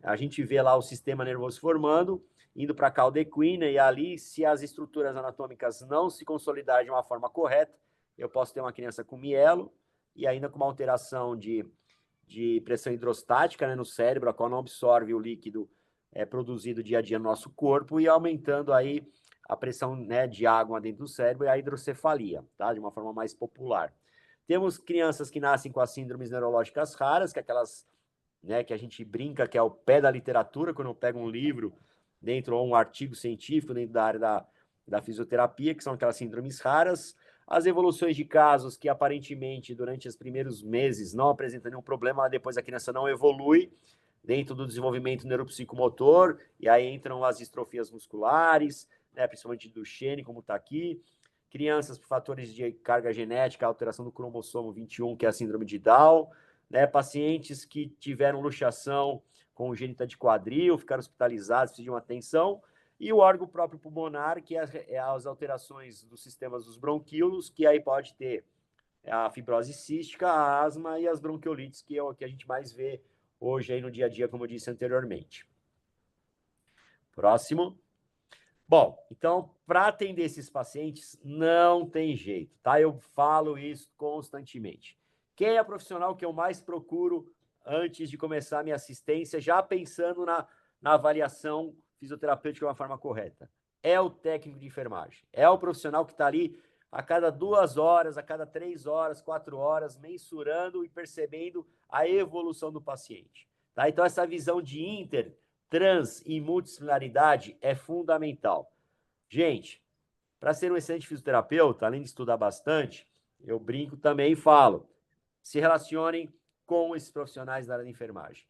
a gente vê lá o sistema nervoso formando, indo para a cauda equina, e ali, se as estruturas anatômicas não se consolidarem de uma forma correta, eu posso ter uma criança com mielo, e ainda com uma alteração de pressão hidrostática, né, no cérebro, a qual não absorve o líquido produzido dia a dia no nosso corpo, e aumentando aí a pressão, né, de água dentro do cérebro e a hidrocefalia, tá? De uma forma mais popular. Temos crianças que nascem com as síndromes neurológicas raras, que é aquelas, né, que a gente brinca que é o pé da literatura, quando eu pego um livro dentro ou um artigo científico dentro da área da fisioterapia, que são aquelas síndromes raras. As evoluções de casos que aparentemente durante os primeiros meses não apresentam nenhum problema, depois a criança não evolui dentro do desenvolvimento neuropsicomotor, e aí entram as distrofias musculares, né, principalmente do Duchenne, como está aqui. Crianças por fatores de carga genética, alteração do cromossomo 21, que é a síndrome de Down, né, pacientes que tiveram luxação congênita de quadril, ficaram hospitalizados, precisam de uma atenção, e o órgão próprio pulmonar, que é as alterações dos sistemas dos bronquíolos, que aí pode ter a fibrose cística, a asma e as bronquiolites, que é o que a gente mais vê hoje aí no dia a dia, como eu disse anteriormente. Próximo. Bom, então, para atender esses pacientes, não tem jeito, tá? Eu falo isso constantemente. Quem é a profissional que eu mais procuro antes de começar a minha assistência, já pensando na avaliação fisioterapêutica de uma forma correta? É o técnico de enfermagem, é o profissional que está ali a cada 2 horas, a cada 3 horas, 4 horas, mensurando e percebendo a evolução do paciente. Tá? Então, essa visão de inter, trans e multidisciplinaridade é fundamental. Gente, para ser um excelente fisioterapeuta, além de estudar bastante, eu brinco também e falo, se relacionem com esses profissionais da área de enfermagem.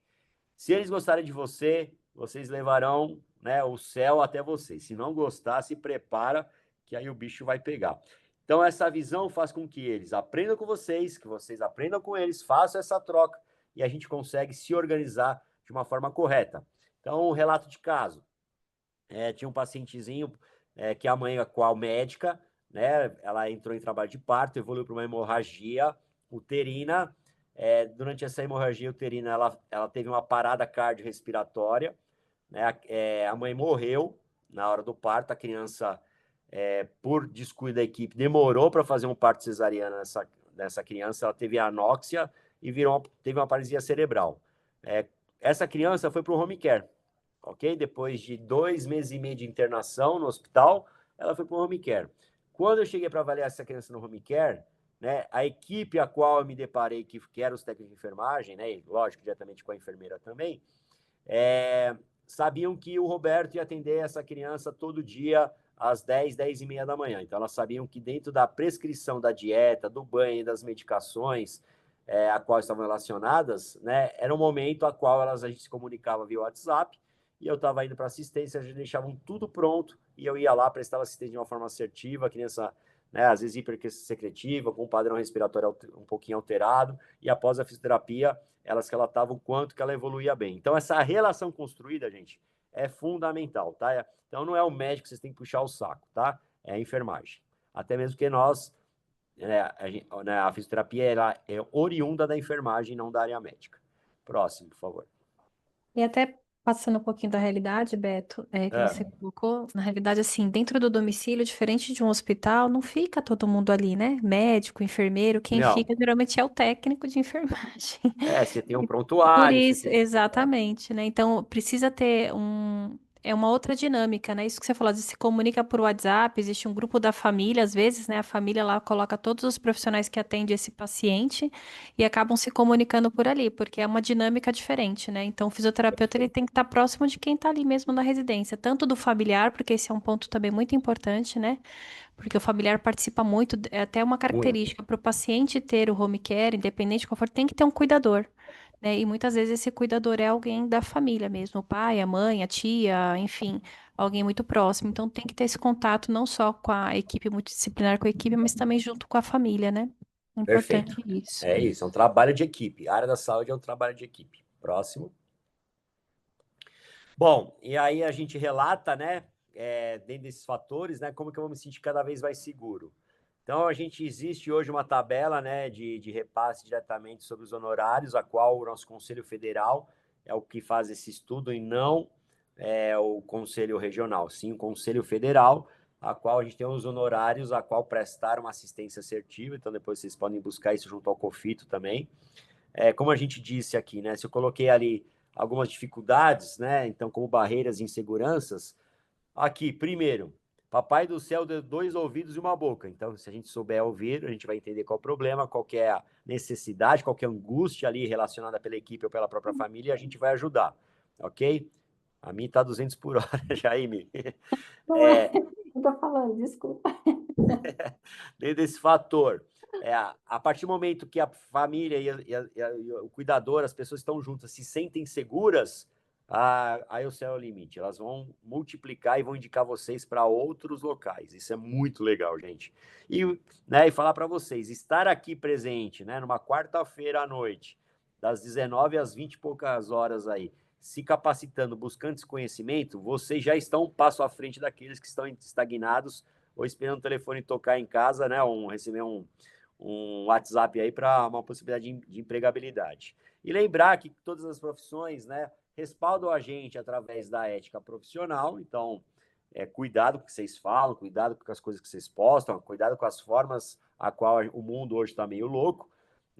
Se eles gostarem de você, vocês levarão, né, o céu até vocês. Se não gostar, se prepara, que aí o bicho vai pegar. Então, essa visão faz com que eles aprendam com vocês, que vocês aprendam com eles, façam essa troca e a gente consegue se organizar de uma forma correta. Então, um relato de caso. Tinha um pacientezinho que a mãe, a qual médica, né, ela entrou em trabalho de parto, evoluiu para uma hemorragia uterina. Durante essa hemorragia uterina, ela teve uma parada cardiorrespiratória, né? A mãe morreu na hora do parto, a criança, por descuido da equipe, demorou para fazer um parto cesariano nessa criança, ela teve anóxia e teve uma paralisia cerebral. Essa criança foi para o home care, ok? Depois de 2 meses e meio de internação no hospital, ela foi para o home care. Quando eu cheguei para avaliar essa criança no home care, né, a equipe a qual eu me deparei, que eram os técnicos de enfermagem, né, e lógico, diretamente com a enfermeira também, sabiam que o Roberto ia atender essa criança todo dia às 10, 10 e meia da manhã. Então, elas sabiam que dentro da prescrição da dieta, do banho e das medicações a qual estavam relacionadas, né, era um momento a qual a gente se comunicava via WhatsApp, e eu estava indo para assistência, eles deixavam tudo pronto, e eu ia lá, prestava assistência de uma forma assertiva, a criança, né, às vezes hipersecretiva, com um padrão respiratório um pouquinho alterado, e após a fisioterapia, elas relatavam o quanto que ela evoluía bem. Então, essa relação construída, gente, é fundamental, tá? Então, não é o médico que vocês têm que puxar o saco, tá? É a enfermagem. Até mesmo que nós, a fisioterapia, ela é oriunda da enfermagem, não da área médica. Próximo, por favor. E até passando um pouquinho da realidade, Beto, que você colocou, na realidade, assim, dentro do domicílio, diferente de um hospital, não fica todo mundo ali, né? Médico, enfermeiro, quem Não. fica geralmente é o técnico de enfermagem. Você tem um Por prontuário, você isso, tem. exatamente, né? Então, precisa ter é uma outra dinâmica, né? Isso que você falou, às vezes se comunica por WhatsApp, existe um grupo da família, às vezes, né? A família lá coloca todos os profissionais que atendem esse paciente e acabam se comunicando por ali, porque é uma dinâmica diferente, né? Então, o fisioterapeuta, ele tem que estar próximo de quem está ali mesmo na residência, tanto do familiar, porque esse é um ponto também muito importante, né? Porque o familiar participa muito, é até uma Muito. característica para o paciente ter o home care, independente de qual for, tem que ter um cuidador, né? E muitas vezes esse cuidador é alguém da família mesmo, o pai, a mãe, a tia, enfim, alguém muito próximo. Então tem que ter esse contato não só com a equipe multidisciplinar, com a equipe, mas também junto com a família, né? É Perfeito. importante isso. É isso, é um trabalho de equipe. A área da saúde é um trabalho de equipe. Próximo. Bom, e aí a gente relata, né, dentro desses fatores, né, como que eu vou me sentir cada vez mais seguro. Então, existe hoje uma tabela, né, de repasse diretamente sobre os honorários, a qual o nosso Conselho Federal é o que faz esse estudo e não o Conselho Regional, sim o Conselho Federal, a qual a gente tem os honorários, a qual prestar uma assistência assertiva, então depois vocês podem buscar isso junto ao COFITO também. Como a gente disse aqui, né, se eu coloquei ali algumas dificuldades, né, então como barreiras e inseguranças, aqui, primeiro, Papai do Céu deu 2 ouvidos e uma boca. Então, se a gente souber ouvir, a gente vai entender qual o problema, qual que é a necessidade, qual que é a angústia ali relacionada pela equipe ou pela própria família, e a gente vai ajudar, ok? A mim tá 200 por hora, Jaime. Não é, eu tô falando, desculpa. Dentro desse fator, a partir do momento que a família e o cuidador, as pessoas estão juntas, se sentem seguras, aí o céu é o limite. Elas vão multiplicar e vão indicar vocês para outros locais. Isso é muito legal, gente. E falar para vocês, estar aqui presente, né, numa quarta-feira à noite, das 19 às 20 e poucas horas aí, se capacitando, buscando esse conhecimento, vocês já estão um passo à frente daqueles que estão estagnados ou esperando o telefone tocar em casa, né? Receber um WhatsApp aí para uma possibilidade de empregabilidade. E lembrar que todas as profissões, né, respaldam a gente através da ética profissional. Então, cuidado com o que vocês falam, cuidado com as coisas que vocês postam, cuidado com as formas a qual o mundo hoje está meio louco,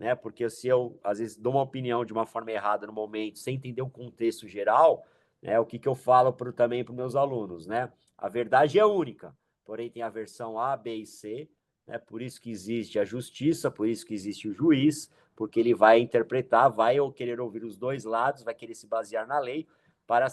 né? Porque se eu, às vezes, dou uma opinião de uma forma errada no momento, sem entender o contexto geral, né? O que que eu falo também para os meus alunos, né? A verdade é única, porém tem a versão A, B e C, né? Por isso que existe a justiça, por isso que existe o juiz, porque ele vai interpretar, vai ou querer ouvir os dois lados, vai querer se basear na lei, para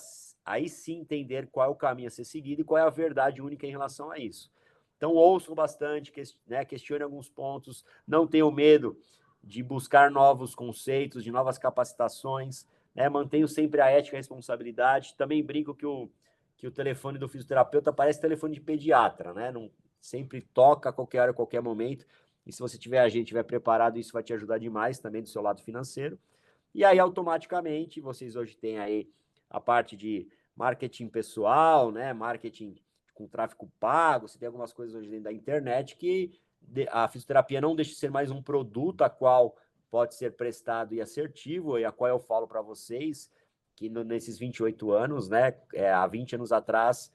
aí sim entender qual é o caminho a ser seguido e qual é a verdade única em relação a isso. Então, ouçam bastante, né, questione alguns pontos, não tenham medo de buscar novos conceitos, de novas capacitações, né, mantenham sempre a ética e a responsabilidade. Também brinco que o telefone do fisioterapeuta parece telefone de pediatra, né? Não, sempre toca a qualquer hora, a qualquer momento. E se você tiver agente, estiver preparado, isso vai te ajudar demais também do seu lado financeiro. E aí, automaticamente, vocês hoje têm aí a parte de marketing pessoal, né? Marketing com tráfego pago, você tem algumas coisas hoje dentro da internet que a fisioterapia não deixa de ser mais um produto a qual pode ser prestado e assertivo, e a qual eu falo para vocês que nesses 28 anos, né, há 20 anos atrás,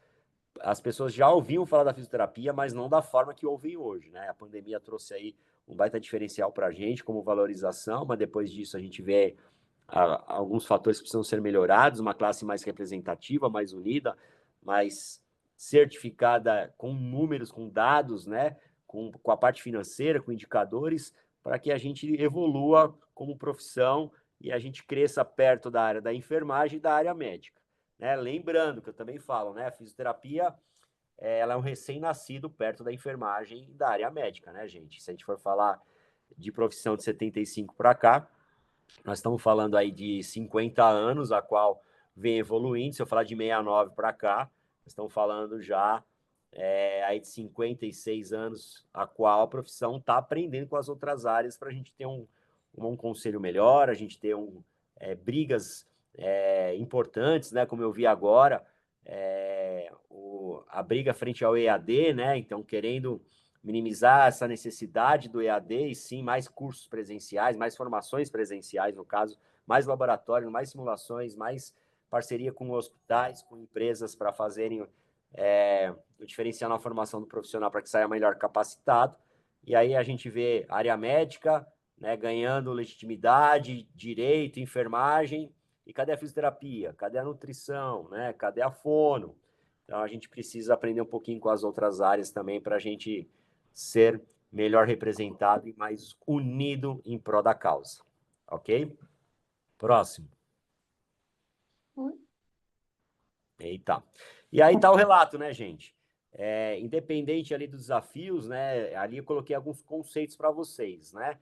as pessoas já ouviam falar da fisioterapia, mas não da forma que ouvem hoje, né? A pandemia trouxe aí um baita diferencial para a gente como valorização, mas depois disso a gente vê alguns fatores que precisam ser melhorados, uma classe mais representativa, mais unida, mais certificada com números, com dados, né? Com a parte financeira, com indicadores, para que a gente evolua como profissão e a gente cresça perto da área da enfermagem e da área médica. Né? Lembrando que eu também falo, né? A fisioterapia ela é um recém-nascido perto da enfermagem e da área médica, né, gente? Se a gente for falar de profissão de 75 para cá, nós estamos falando aí de 50 anos, a qual vem evoluindo. Se eu falar de 69 para cá, nós estamos falando já aí de 56 anos, a qual a profissão está aprendendo com as outras áreas para a gente ter um conselho melhor, a gente ter brigas importantes, né? Como eu vi agora, a briga frente ao EAD, né? Então, querendo minimizar essa necessidade do EAD e sim mais cursos presenciais, mais formações presenciais, no caso, mais laboratório, mais simulações, mais parceria com hospitais, com empresas para fazerem o diferencial na formação do profissional para que saia melhor capacitado. E aí a gente vê área médica, né, ganhando legitimidade, direito, enfermagem. E cadê a fisioterapia? Cadê a nutrição? Né? Cadê a fono? Então a gente precisa aprender um pouquinho com as outras áreas também para a gente ser melhor representado e mais unido em prol da causa. Ok? Próximo. Eita. E aí tá o relato, né, gente? Independente ali dos desafios, né? Ali eu coloquei alguns conceitos para vocês, né?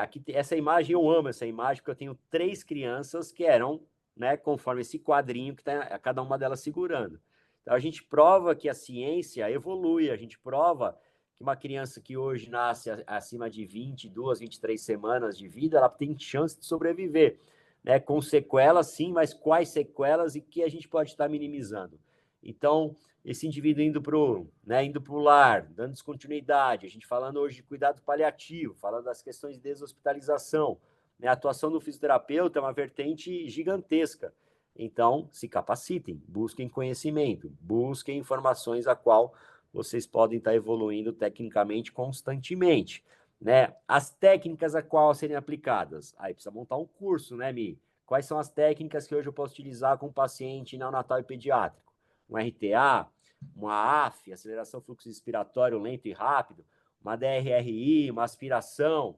Aqui essa imagem, eu amo essa imagem, porque eu tenho 3 crianças que eram, né, conforme esse quadrinho que tá cada uma delas segurando. Então a gente prova que a ciência evolui, a gente prova que uma criança que hoje nasce acima de 22, 23 semanas de vida, ela tem chance de sobreviver, né, com sequelas, sim, mas quais sequelas e que a gente pode estar minimizando. Então, esse indivíduo indo para o lar, dando descontinuidade, a gente falando hoje de cuidado paliativo, falando das questões de deshospitalização, né, a atuação do fisioterapeuta é uma vertente gigantesca. Então, se capacitem, busquem conhecimento, busquem informações a qual vocês podem estar evoluindo tecnicamente constantemente. Né? As técnicas a qual serem aplicadas. Aí precisa montar um curso, né, Mi? Quais são as técnicas que hoje eu posso utilizar com o paciente neonatal e pediátrico? Um RTA, uma AF, aceleração fluxo respiratório lento e rápido, uma DRRI, uma aspiração.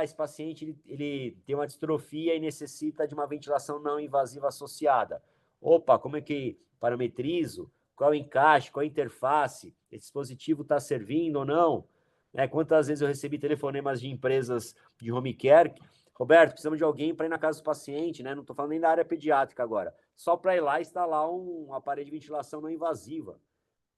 Esse paciente ele tem uma distrofia e necessita de uma ventilação não invasiva associada. Opa, como é que parametrizo? Qual o encaixe? Qual a interface? Esse dispositivo está servindo ou não? Né? Quantas vezes eu recebi telefonemas de empresas de home care? Roberto, precisamos de alguém para ir na casa do paciente, né? Não estou falando nem da área pediátrica agora. Só para ir lá instalar um aparelho de ventilação não invasiva.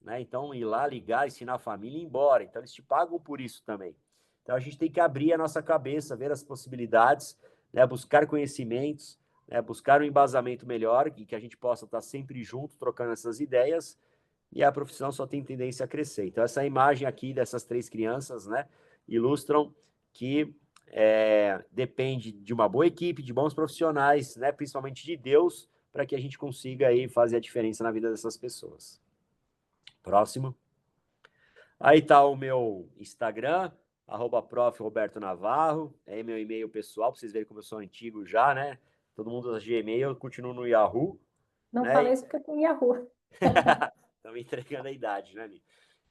Né? Então, ir lá, ligar, ensinar a família e ir embora. Então, eles te pagam por isso também. Então, a gente tem que abrir a nossa cabeça, ver as possibilidades, né? Buscar conhecimentos, né? Buscar um embasamento melhor e que a gente possa estar sempre junto, trocando essas ideias, e a profissão só tem tendência a crescer. Então, essa imagem aqui dessas 3 crianças, né, ilustram que depende de uma boa equipe, de bons profissionais, né, principalmente de Deus, para que a gente consiga aí fazer a diferença na vida dessas pessoas. Próximo. Aí tá o meu Instagram, prof. Roberto Navarro, é meu e-mail pessoal, para vocês verem como eu sou antigo já, né? Todo mundo usa Gmail, eu continuo no Yahoo, Não né? falei isso porque eu tenho Yahoo. Estamos entregando a idade, né, Mi?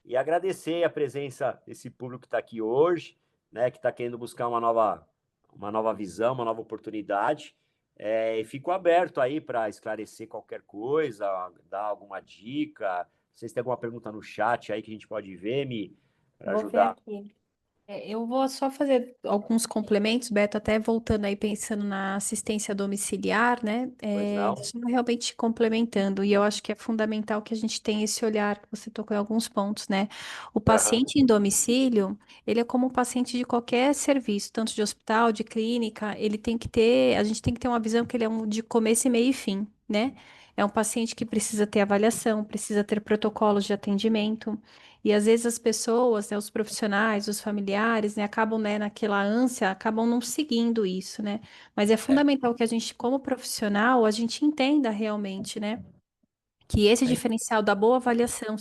E agradecer a presença desse público que está aqui hoje, né? Que está querendo buscar uma nova visão, uma nova oportunidade. E fico aberto aí para esclarecer qualquer coisa, dar alguma dica. Vocês têm alguma pergunta no chat aí que a gente pode ver, Mi, para Vou ver ajudar? aqui. Eu vou só fazer alguns complementos, Beto, até voltando aí pensando na assistência domiciliar, né? Pois não? Só realmente complementando, e eu acho que é fundamental que a gente tenha esse olhar, que você tocou em alguns pontos, né? O Aham. paciente em domicílio, ele é como um paciente de qualquer serviço, tanto de hospital, de clínica, ele tem que ter, a gente tem que ter uma visão que ele é um de começo e meio e fim, né? É um paciente que precisa ter avaliação, precisa ter protocolos de atendimento. E às vezes as pessoas, né, os profissionais, os familiares, né, acabam, né, naquela ânsia, acabam não seguindo isso, né? Mas é É, fundamental que a gente, como profissional, a gente entenda realmente, né? Que esse é, diferencial da boa avaliação,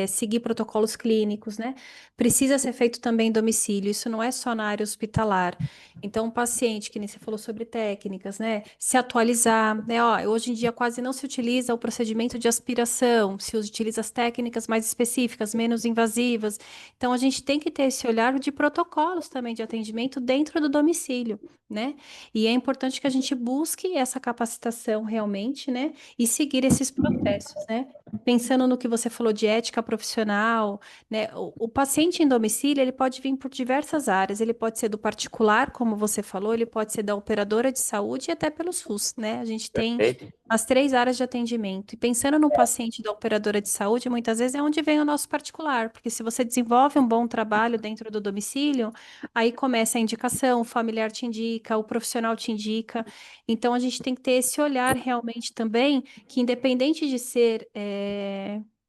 seguir protocolos clínicos, né, precisa ser feito também em domicílio. Isso não é só na área hospitalar. Então, o paciente, que nem você falou sobre técnicas, né, se atualizar, né, ó, hoje em dia quase não se utiliza o procedimento de aspiração, se utiliza as técnicas mais específicas, menos invasivas. Então, a gente tem que ter esse olhar de protocolos também de atendimento dentro do domicílio, né? E é importante que a gente busque essa capacitação realmente, né? E seguir esses processos, né? Pensando no que você falou de ética profissional, né? O paciente em domicílio, ele pode vir por diversas áreas. Ele pode ser do particular, como você falou, ele pode ser da operadora de saúde e até pelo SUS, né? A gente tem perfeito. as três áreas de atendimento. E pensando no paciente da operadora de saúde, muitas vezes é onde vem o nosso particular, porque se você desenvolve um bom trabalho dentro do domicílio, aí começa a indicação, o familiar te indica, o profissional te indica. Então, a gente tem que ter esse olhar realmente também, que independente de ser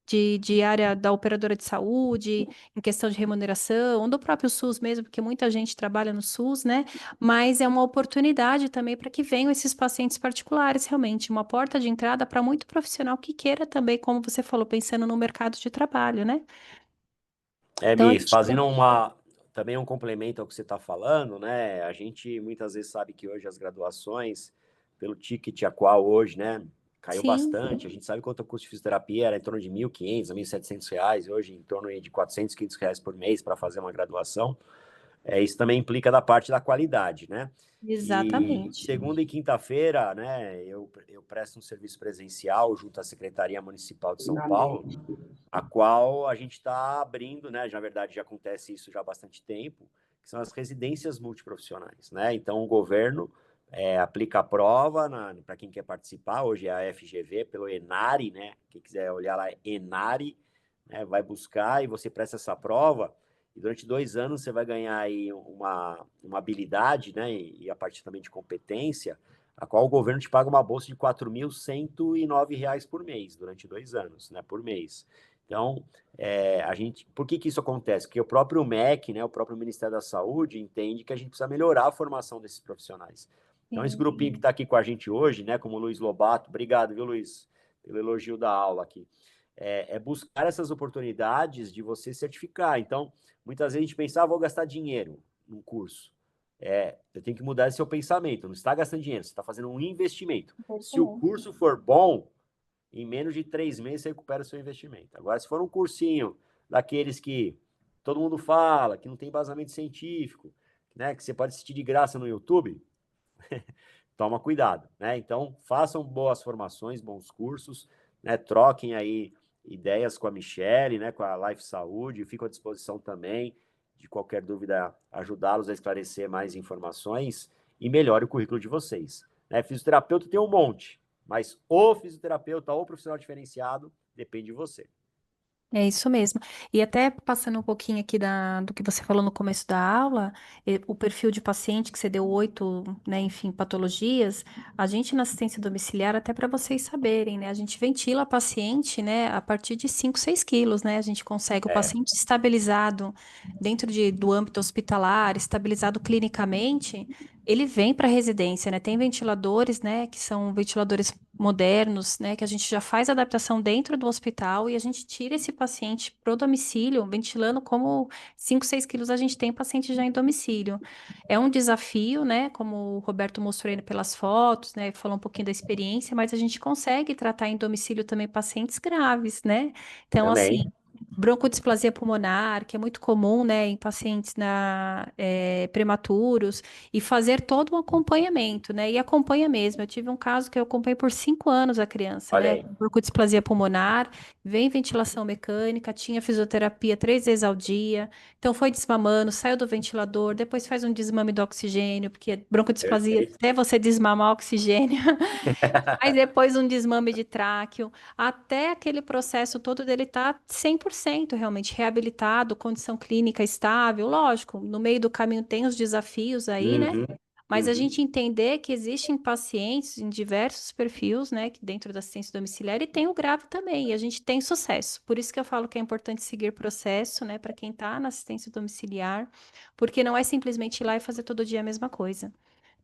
de área da operadora de saúde, em questão de remuneração, ou do próprio SUS mesmo, porque muita gente trabalha no SUS, né? Mas é uma oportunidade também para que venham esses pacientes particulares, realmente, uma porta de entrada para muito profissional que queira também, como você falou, pensando no mercado de trabalho, né? Então, a Mi, gente fazendo tem. também um complemento ao que você está falando, né? A gente muitas vezes sabe que hoje as graduações, pelo ticket a qual hoje, né, caiu Sim, bastante. A gente sabe quanto o custo de fisioterapia era em torno de 1.500 a 1.700 reais, hoje em torno de 400, 500 reais por mês para fazer uma graduação. Isso também implica da parte da qualidade, né? E exatamente. segunda e quinta-feira, né, eu presto um serviço presencial junto à Secretaria Municipal de São Paulo, a qual a gente está abrindo, né? Na verdade, já acontece isso já há bastante tempo, que são as residências multiprofissionais, né? Então, o governo aplica a prova para quem quer participar, hoje é a FGV, pelo Enari, né? Quem quiser olhar lá, Enari, né? Vai buscar e você presta essa prova, e durante 2 anos você vai ganhar aí uma habilidade, né? E a partir também de competência, a qual o governo te paga uma bolsa de R$ 4.109 por mês, durante 2 anos, né? Por mês. Então, por que isso acontece? Porque o próprio MEC, né, o próprio Ministério da Saúde, entende que a gente precisa melhorar a formação desses profissionais. Então, esse Sim. grupinho que está aqui com a gente hoje, né, como o Luiz Lobato, obrigado, viu, Luiz, pelo elogio da aula aqui, buscar essas oportunidades de você certificar. Então, muitas vezes a gente pensa, vou gastar dinheiro num curso. Eu tenho que mudar esse seu pensamento. Não está gastando dinheiro, você está fazendo um investimento. Se o Investimento. curso for bom, em menos de 3 meses você recupera o seu investimento. Agora, se for um cursinho daqueles que todo mundo fala, que não tem embasamento científico, né, que você pode assistir de graça no YouTube, toma cuidado, né? Então, façam boas formações, bons cursos, né? Troquem aí ideias com a Michelle, né? Com a Life Saúde, fico à disposição também de qualquer dúvida, ajudá-los a esclarecer mais informações e melhore o currículo de vocês. Né? Fisioterapeuta tem um monte, mas o fisioterapeuta ou profissional diferenciado depende de você. É isso mesmo. E até passando um pouquinho aqui do que você falou no começo da aula, o perfil de paciente que você deu 8, né, enfim, patologias, a gente na assistência domiciliar, até para vocês saberem, né, a gente ventila paciente, né, a partir de 5, 6 quilos, né, a gente consegue o É, paciente estabilizado dentro do âmbito hospitalar, estabilizado clinicamente, Ele vem para a residência, né? Tem ventiladores, né, que são ventiladores modernos, né, que a gente já faz adaptação dentro do hospital e a gente tira esse paciente pro domicílio, ventilando como 5, 6 quilos a gente tem paciente já em domicílio. É um desafio, né, como o Roberto mostrou aí pelas fotos, né, falou um pouquinho da experiência, mas a gente consegue tratar em domicílio também pacientes graves, né? Então, Também. assim, broncodisplasia pulmonar, que é muito comum, né, em pacientes prematuros, e fazer todo um acompanhamento, né? E acompanha mesmo. Eu tive um caso que eu acompanhei por 5 anos a criança, Olha né? aí. Com displasia pulmonar, vem ventilação mecânica, tinha fisioterapia 3 vezes ao dia. Então foi desmamando, saiu do ventilador, depois faz um desmame do oxigênio, porque broncodisplasia, Perfeito. até você desmamar o oxigênio. Aí depois um desmame de tráqueo, até aquele processo todo dele estar 100% realmente reabilitado, condição clínica estável. Lógico, no meio do caminho tem os desafios aí, né? Uhum, Mas a uhum. gente entender que existem pacientes em diversos perfis, né, que dentro da assistência domiciliar e tem o grave também, e a gente tem sucesso. Por isso que eu falo que é importante seguir processo, né, para quem está na assistência domiciliar, porque não é simplesmente ir lá e fazer todo dia a mesma coisa.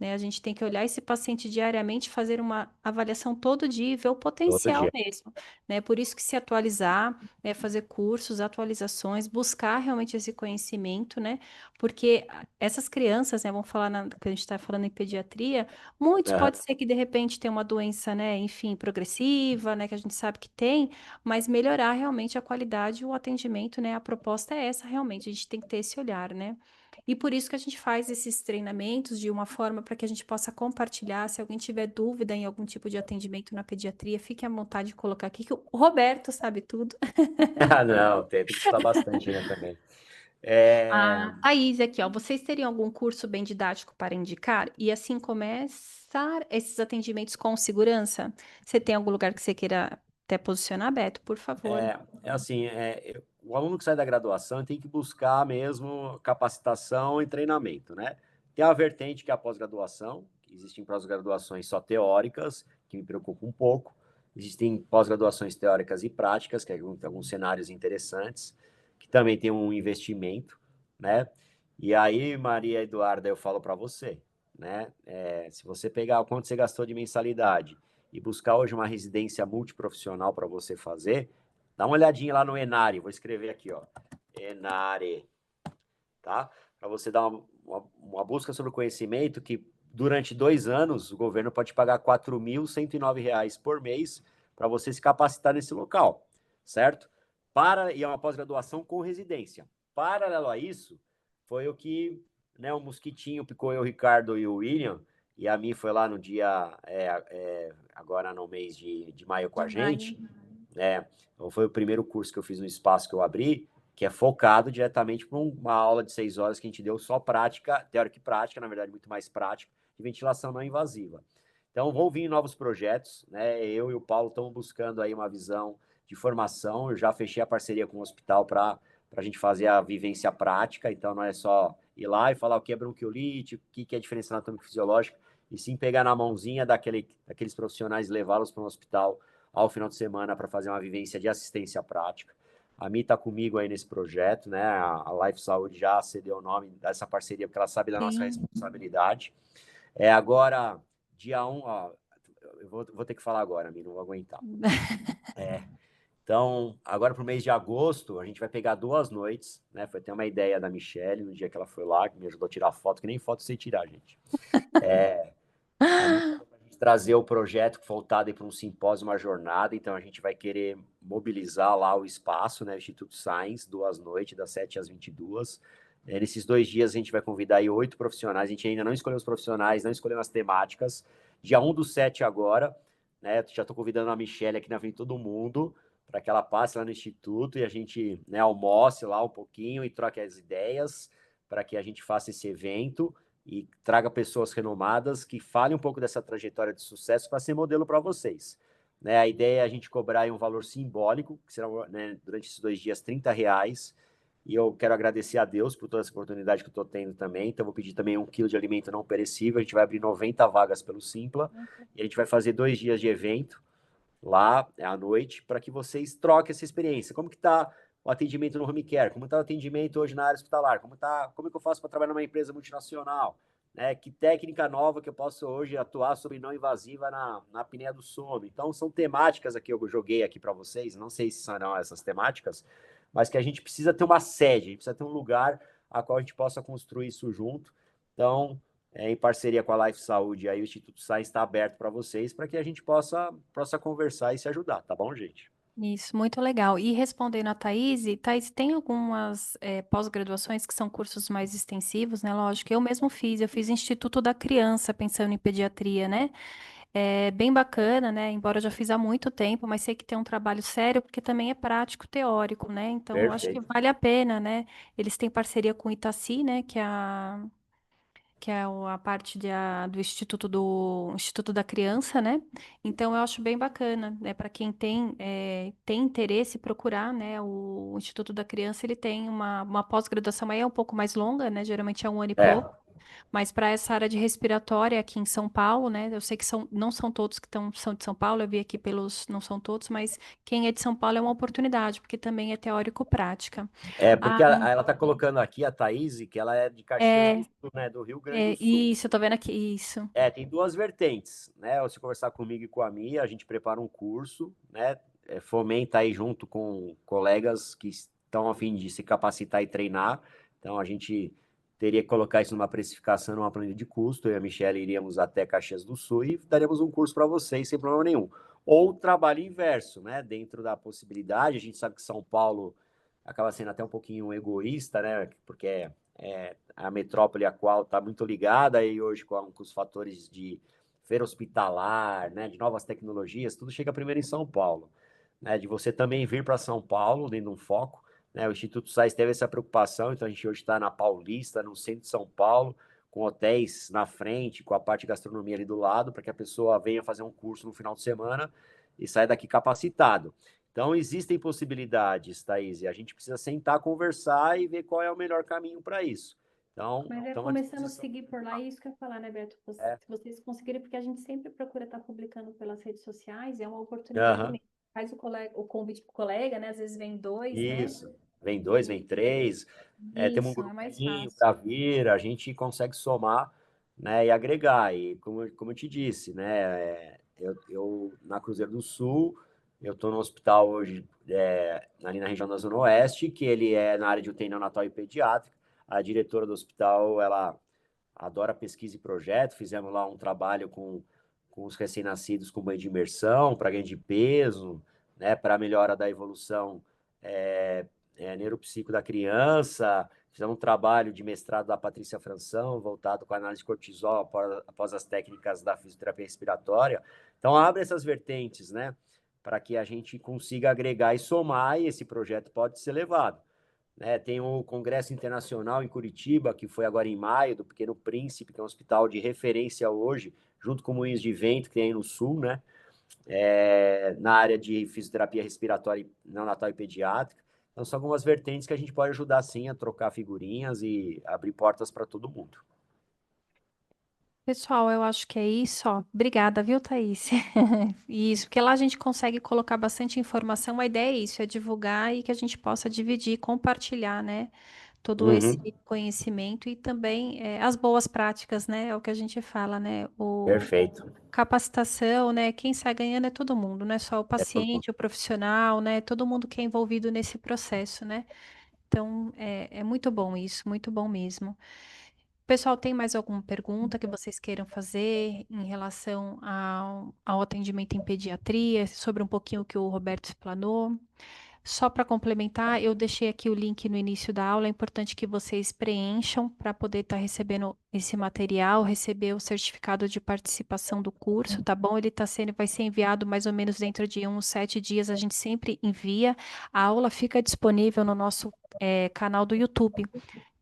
Né? A gente tem que olhar esse paciente diariamente, fazer uma avaliação todo dia e ver o Todo potencial dia. mesmo, né? Por isso que se atualizar, né, fazer cursos, atualizações, buscar realmente esse conhecimento, né? Porque essas crianças, né, vamos falar que a gente está falando em pediatria, muitos Aham. pode ser que de repente tenham uma doença, né, enfim, progressiva, né, que a gente sabe que tem, mas melhorar realmente a qualidade, o atendimento, né? A proposta é essa realmente, a gente tem que ter esse olhar, né? E por isso que a gente faz esses treinamentos de uma forma para que a gente possa compartilhar. Se alguém tiver dúvida em algum tipo de atendimento na pediatria, fique à vontade de colocar aqui, que o Roberto sabe tudo. Ah, não, tem que estudar bastante, né, também. É, A Thaís, aqui, ó. Vocês teriam algum curso bem didático para indicar? E assim começar esses atendimentos com segurança? Você tem algum lugar que você queira até posicionar, Beto, por favor? é assim, o aluno que sai da graduação tem que buscar mesmo capacitação e treinamento, né? Tem a vertente que é a pós-graduação, que existem pós-graduações só teóricas, que me preocupa um pouco. Existem pós-graduações teóricas e práticas, que é alguns cenários interessantes, que também tem um investimento, né? E aí, Maria Eduarda, eu falo para você, né? Se você pegar o quanto você gastou de mensalidade e buscar hoje uma residência multiprofissional para você fazer, dá uma olhadinha lá no Enare, vou escrever aqui, ó. Enare, tá? Para você dar uma busca sobre o conhecimento que durante 2 anos o governo pode pagar R$ 4.109 por mês para você se capacitar nesse local, certo? E é uma pós-graduação com residência. Paralelo a isso, foi o que, né, o Mosquitinho picou eu, o Ricardo e o William, e a mim foi lá no dia, agora no mês de maio com De a maio. gente, né? Então foi o primeiro curso que eu fiz no espaço que eu abri, que é focado diretamente para uma aula de 6 horas que a gente deu só prática, teórica e prática, na verdade, muito mais prática, de ventilação não invasiva. Então, vão vir novos projetos, né? Eu e o Paulo estamos buscando aí uma visão de formação. Eu já fechei a parceria com o hospital para a gente fazer a vivência prática, então não é só ir lá e falar o que é bronquiolite, o que é diferença anatômica fisiológica, e sim pegar na mãozinha daqueles profissionais e levá-los para um hospital ao final de semana para fazer uma vivência de assistência prática. A Mi está comigo aí nesse projeto, né? A Life Saúde já cedeu o nome dessa parceria porque ela sabe da nossa Sim. responsabilidade. Agora, dia 1, ó, eu vou ter que falar agora, Mi, não vou aguentar. Então, agora para o mês de agosto, a gente vai pegar 2 noites, né? Foi ter uma ideia da Michelle no dia que ela foi lá, que me ajudou a tirar foto, que nem foto sei tirar, gente. A minha falou pra gente trazer o projeto voltado para um simpósio, uma jornada, então a gente vai querer mobilizar lá o espaço, né, o Instituto Science, 2 noites, das 7 às 22. Nesses 2 dias a gente vai convidar aí 8 profissionais, a gente ainda não escolheu os profissionais, não escolheu as temáticas. Dia 1/7 agora, né, já estou convidando a Michelle aqui na frente de todo mundo, para que ela passe lá no Instituto e a gente, né, almoce lá um pouquinho e troque as ideias, para que a gente faça esse evento e traga pessoas renomadas que falem um pouco dessa trajetória de sucesso para ser modelo para vocês. Né, a ideia é a gente cobrar um valor simbólico, que será, né, durante esses 2 dias, R$ 30. E eu quero agradecer a Deus por toda essa oportunidade que eu estou tendo também. Então, eu vou pedir também 1 quilo de alimento não perecível. A gente vai abrir 90 vagas pelo Simpla. E a gente vai fazer 2 dias de evento lá à noite para que vocês troquem essa experiência. Como que está o atendimento no home care? Como está o atendimento hoje na área hospitalar? Como é que eu faço para trabalhar numa empresa multinacional? né? Que técnica nova que eu posso hoje atuar sobre não invasiva na apneia do sono. Então, são temáticas aqui, eu joguei aqui para vocês, não sei se serão essas temáticas, mas que a gente precisa ter uma sede, a gente precisa ter um lugar a qual a gente possa construir isso junto. Então, em parceria com a Life Saúde, aí o Instituto Science está aberto para vocês, para que a gente possa conversar e se ajudar, tá bom, gente? Isso, muito legal. E respondendo a Thaís, tem algumas pós-graduações que são cursos mais extensivos, né? Lógico, eu fiz Instituto da Criança, pensando em pediatria, né? É bem bacana, né? Embora eu já fiz há muito tempo, mas sei que tem um trabalho sério, porque também é prático teórico, né? Então, eu acho que Perfeito. vale a pena, né? Eles têm parceria com o Itaci, né? Que é a parte do Instituto da Criança, né? Então eu acho bem bacana, né? Para quem tem interesse procurar, né? O Instituto da Criança ele tem uma pós-graduação aí é um pouco mais longa, né? Geralmente é um ano e É, pouco. Mas para essa área de respiratória aqui em São Paulo, né? Eu sei que não são todos que são de São Paulo, eu vi aqui não são todos, mas quem é de São Paulo é uma oportunidade, porque também é teórico-prática. porque Ah, ela está colocando aqui a Thaís, que ela é de Caxias do é, Sul, né, do Rio Grande do Sul. isso, eu tô vendo aqui, isso. Tem duas vertentes, né? Você conversar comigo e com a Mia, a gente prepara um curso, né? Fomenta aí junto com colegas que estão a fim de se capacitar e treinar. Então, a gente teria que colocar isso numa precificação, numa planilha de custo. Eu e a Michelle iríamos até Caxias do Sul e daríamos um curso para vocês sem problema nenhum. Ou trabalho inverso, né? Dentro da possibilidade, a gente sabe que São Paulo acaba sendo até um pouquinho egoísta, né? Porque é a metrópole a qual está muito ligada e hoje com os fatores de feira hospitalar, né, de novas tecnologias, tudo chega primeiro em São Paulo, né, de você também vir para São Paulo, dentro de um foco, né, o Instituto SAIS teve essa preocupação, então a gente hoje está na Paulista, no centro de São Paulo, com hotéis na frente, com a parte de gastronomia ali do lado, para que a pessoa venha fazer um curso no final de semana e saia daqui capacitado. Então, existem possibilidades, Thaís, e a gente precisa sentar, conversar e ver qual é o melhor caminho para isso. Então, Mas é estamos à começando a disposição. seguir por lá, é isso que eu ia falar, né, Beto? É. Se vocês conseguirem, porque a gente sempre procura estar publicando pelas redes sociais, é uma oportunidade Aham. mesmo. Faz o convite para o colega, né? Às vezes vem dois, né? Isso. Vem dois, vem três. Temos um Isso, é mais grupinho fácil. para vir, a gente consegue somar, né, e agregar. E como eu te disse, né, eu na Cruzeiro do Sul, eu estou no hospital hoje, ali na região da Zona Oeste, que ele é na área de UTI neonatal e pediátrica. A diretora do hospital, ela adora pesquisa e projeto. Fizemos lá um trabalho com os recém-nascidos com banho de imersão, para ganho de peso, né, para melhora da evolução é, neuropsico da criança. Fizemos um trabalho de mestrado da Patrícia Franção, voltado com a análise de cortisol após as técnicas da fisioterapia respiratória. Então, abre essas vertentes, né, para que a gente consiga agregar e somar, e esse projeto pode ser levado. Tem o Congresso Internacional em Curitiba, que foi agora em maio, do Pequeno Príncipe, que é um hospital de referência hoje, junto com o Moinhos de Vento, que tem aí no Sul, né? Na área de fisioterapia respiratória neonatal e pediátrica. Então, são algumas vertentes que a gente pode ajudar, sim, a trocar figurinhas e abrir portas para todo mundo. Pessoal, eu acho que é isso, ó. Obrigada, viu, Thaís? Isso, porque lá a gente consegue colocar bastante informação. A ideia é isso, é divulgar e que a gente possa dividir, compartilhar, né? Todo esse Uhum. conhecimento e também as boas práticas, né? É o que a gente fala, né? O Perfeito. capacitação, né? Quem sai ganhando é todo mundo, não é só o É todo mundo. paciente, o profissional, né? Todo mundo que é envolvido nesse processo, né? Então, é muito bom isso, muito bom mesmo. Pessoal, tem mais alguma pergunta que vocês queiram fazer em relação ao atendimento em pediatria, sobre um pouquinho o que o Roberto explanou? Só para complementar, eu deixei aqui o link no início da aula. É importante que vocês preencham para poder estar recebendo esse material, receber o certificado de participação do curso, tá bom? Vai ser enviado mais ou menos dentro de uns 7 dias. A gente sempre envia. A aula fica disponível no nosso canal do YouTube.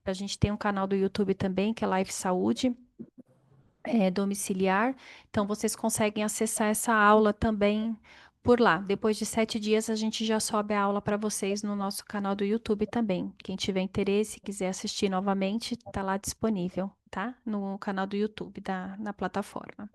A gente tem um canal do YouTube também, que é Live Saúde domiciliar. Então, vocês conseguem acessar essa aula também por lá. Depois de 7 dias, a gente já sobe a aula para vocês no nosso canal do YouTube também. Quem tiver interesse, quiser assistir novamente, está lá disponível, tá? No canal do YouTube, na plataforma.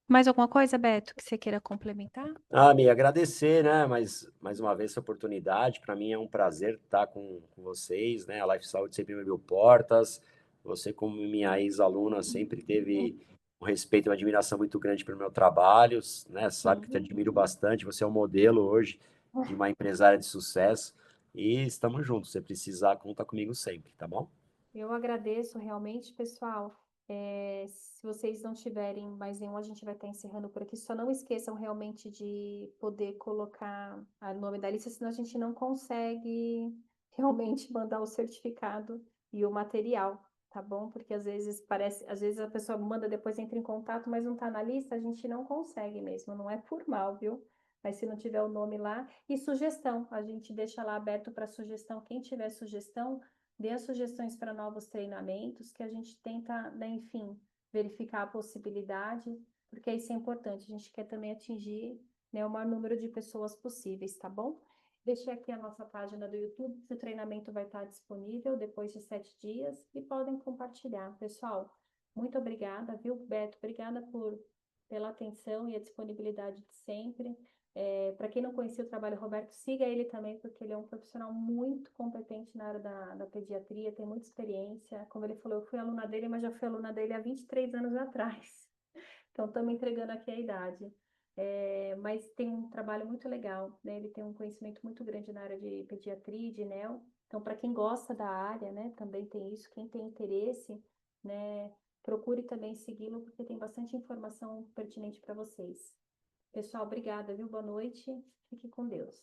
Mais alguma coisa, Beto, que você queira complementar? Me agradecer, né, mais uma vez essa oportunidade. Para mim é um prazer estar com vocês, né? A Life Saúde sempre me abriu portas, Você, como minha ex-aluna, sempre teve um respeito e uma admiração muito grande pelo meu trabalho, né? Sabe que te Sim. admiro bastante. Você é um modelo hoje de uma empresária de sucesso e estamos juntos. Se precisar, conta comigo sempre, tá bom? Eu agradeço realmente, pessoal. Se vocês não tiverem mais nenhum, a gente vai estar encerrando por aqui. Só não esqueçam realmente de poder colocar o nome da lista, senão a gente não consegue realmente mandar o certificado e o material, tá bom? Porque às vezes parece, às vezes a pessoa manda depois entra em contato, mas não está na lista, a gente não consegue mesmo, não é por mal, viu? Mas se não tiver o nome lá, e sugestão, a gente deixa lá aberto para sugestão. Quem tiver sugestão, dê as sugestões para novos treinamentos, que a gente tenta, né, enfim, verificar a possibilidade, porque isso é importante. A gente quer também atingir, né, o maior número de pessoas possíveis, tá bom? Deixei aqui a nossa página do YouTube, que o treinamento vai estar disponível depois de 7 dias e podem compartilhar. Pessoal, muito obrigada, viu, Beto? Obrigada pela atenção e a disponibilidade de sempre. Para quem não conhecia o trabalho do Roberto, siga ele também, porque ele é um profissional muito competente na área da pediatria, tem muita experiência. Como ele falou, eu fui aluna dele, mas já fui aluna dele há 23 anos atrás. Então, estamos entregando aqui a idade. Mas tem um trabalho muito legal, né? Ele tem um conhecimento muito grande na área de pediatria e de neo. Então, para quem gosta da área, né, também tem isso. Quem tem interesse, né, procure também segui-lo, porque tem bastante informação pertinente para vocês. Pessoal, obrigada, viu? Boa noite. Fique com Deus.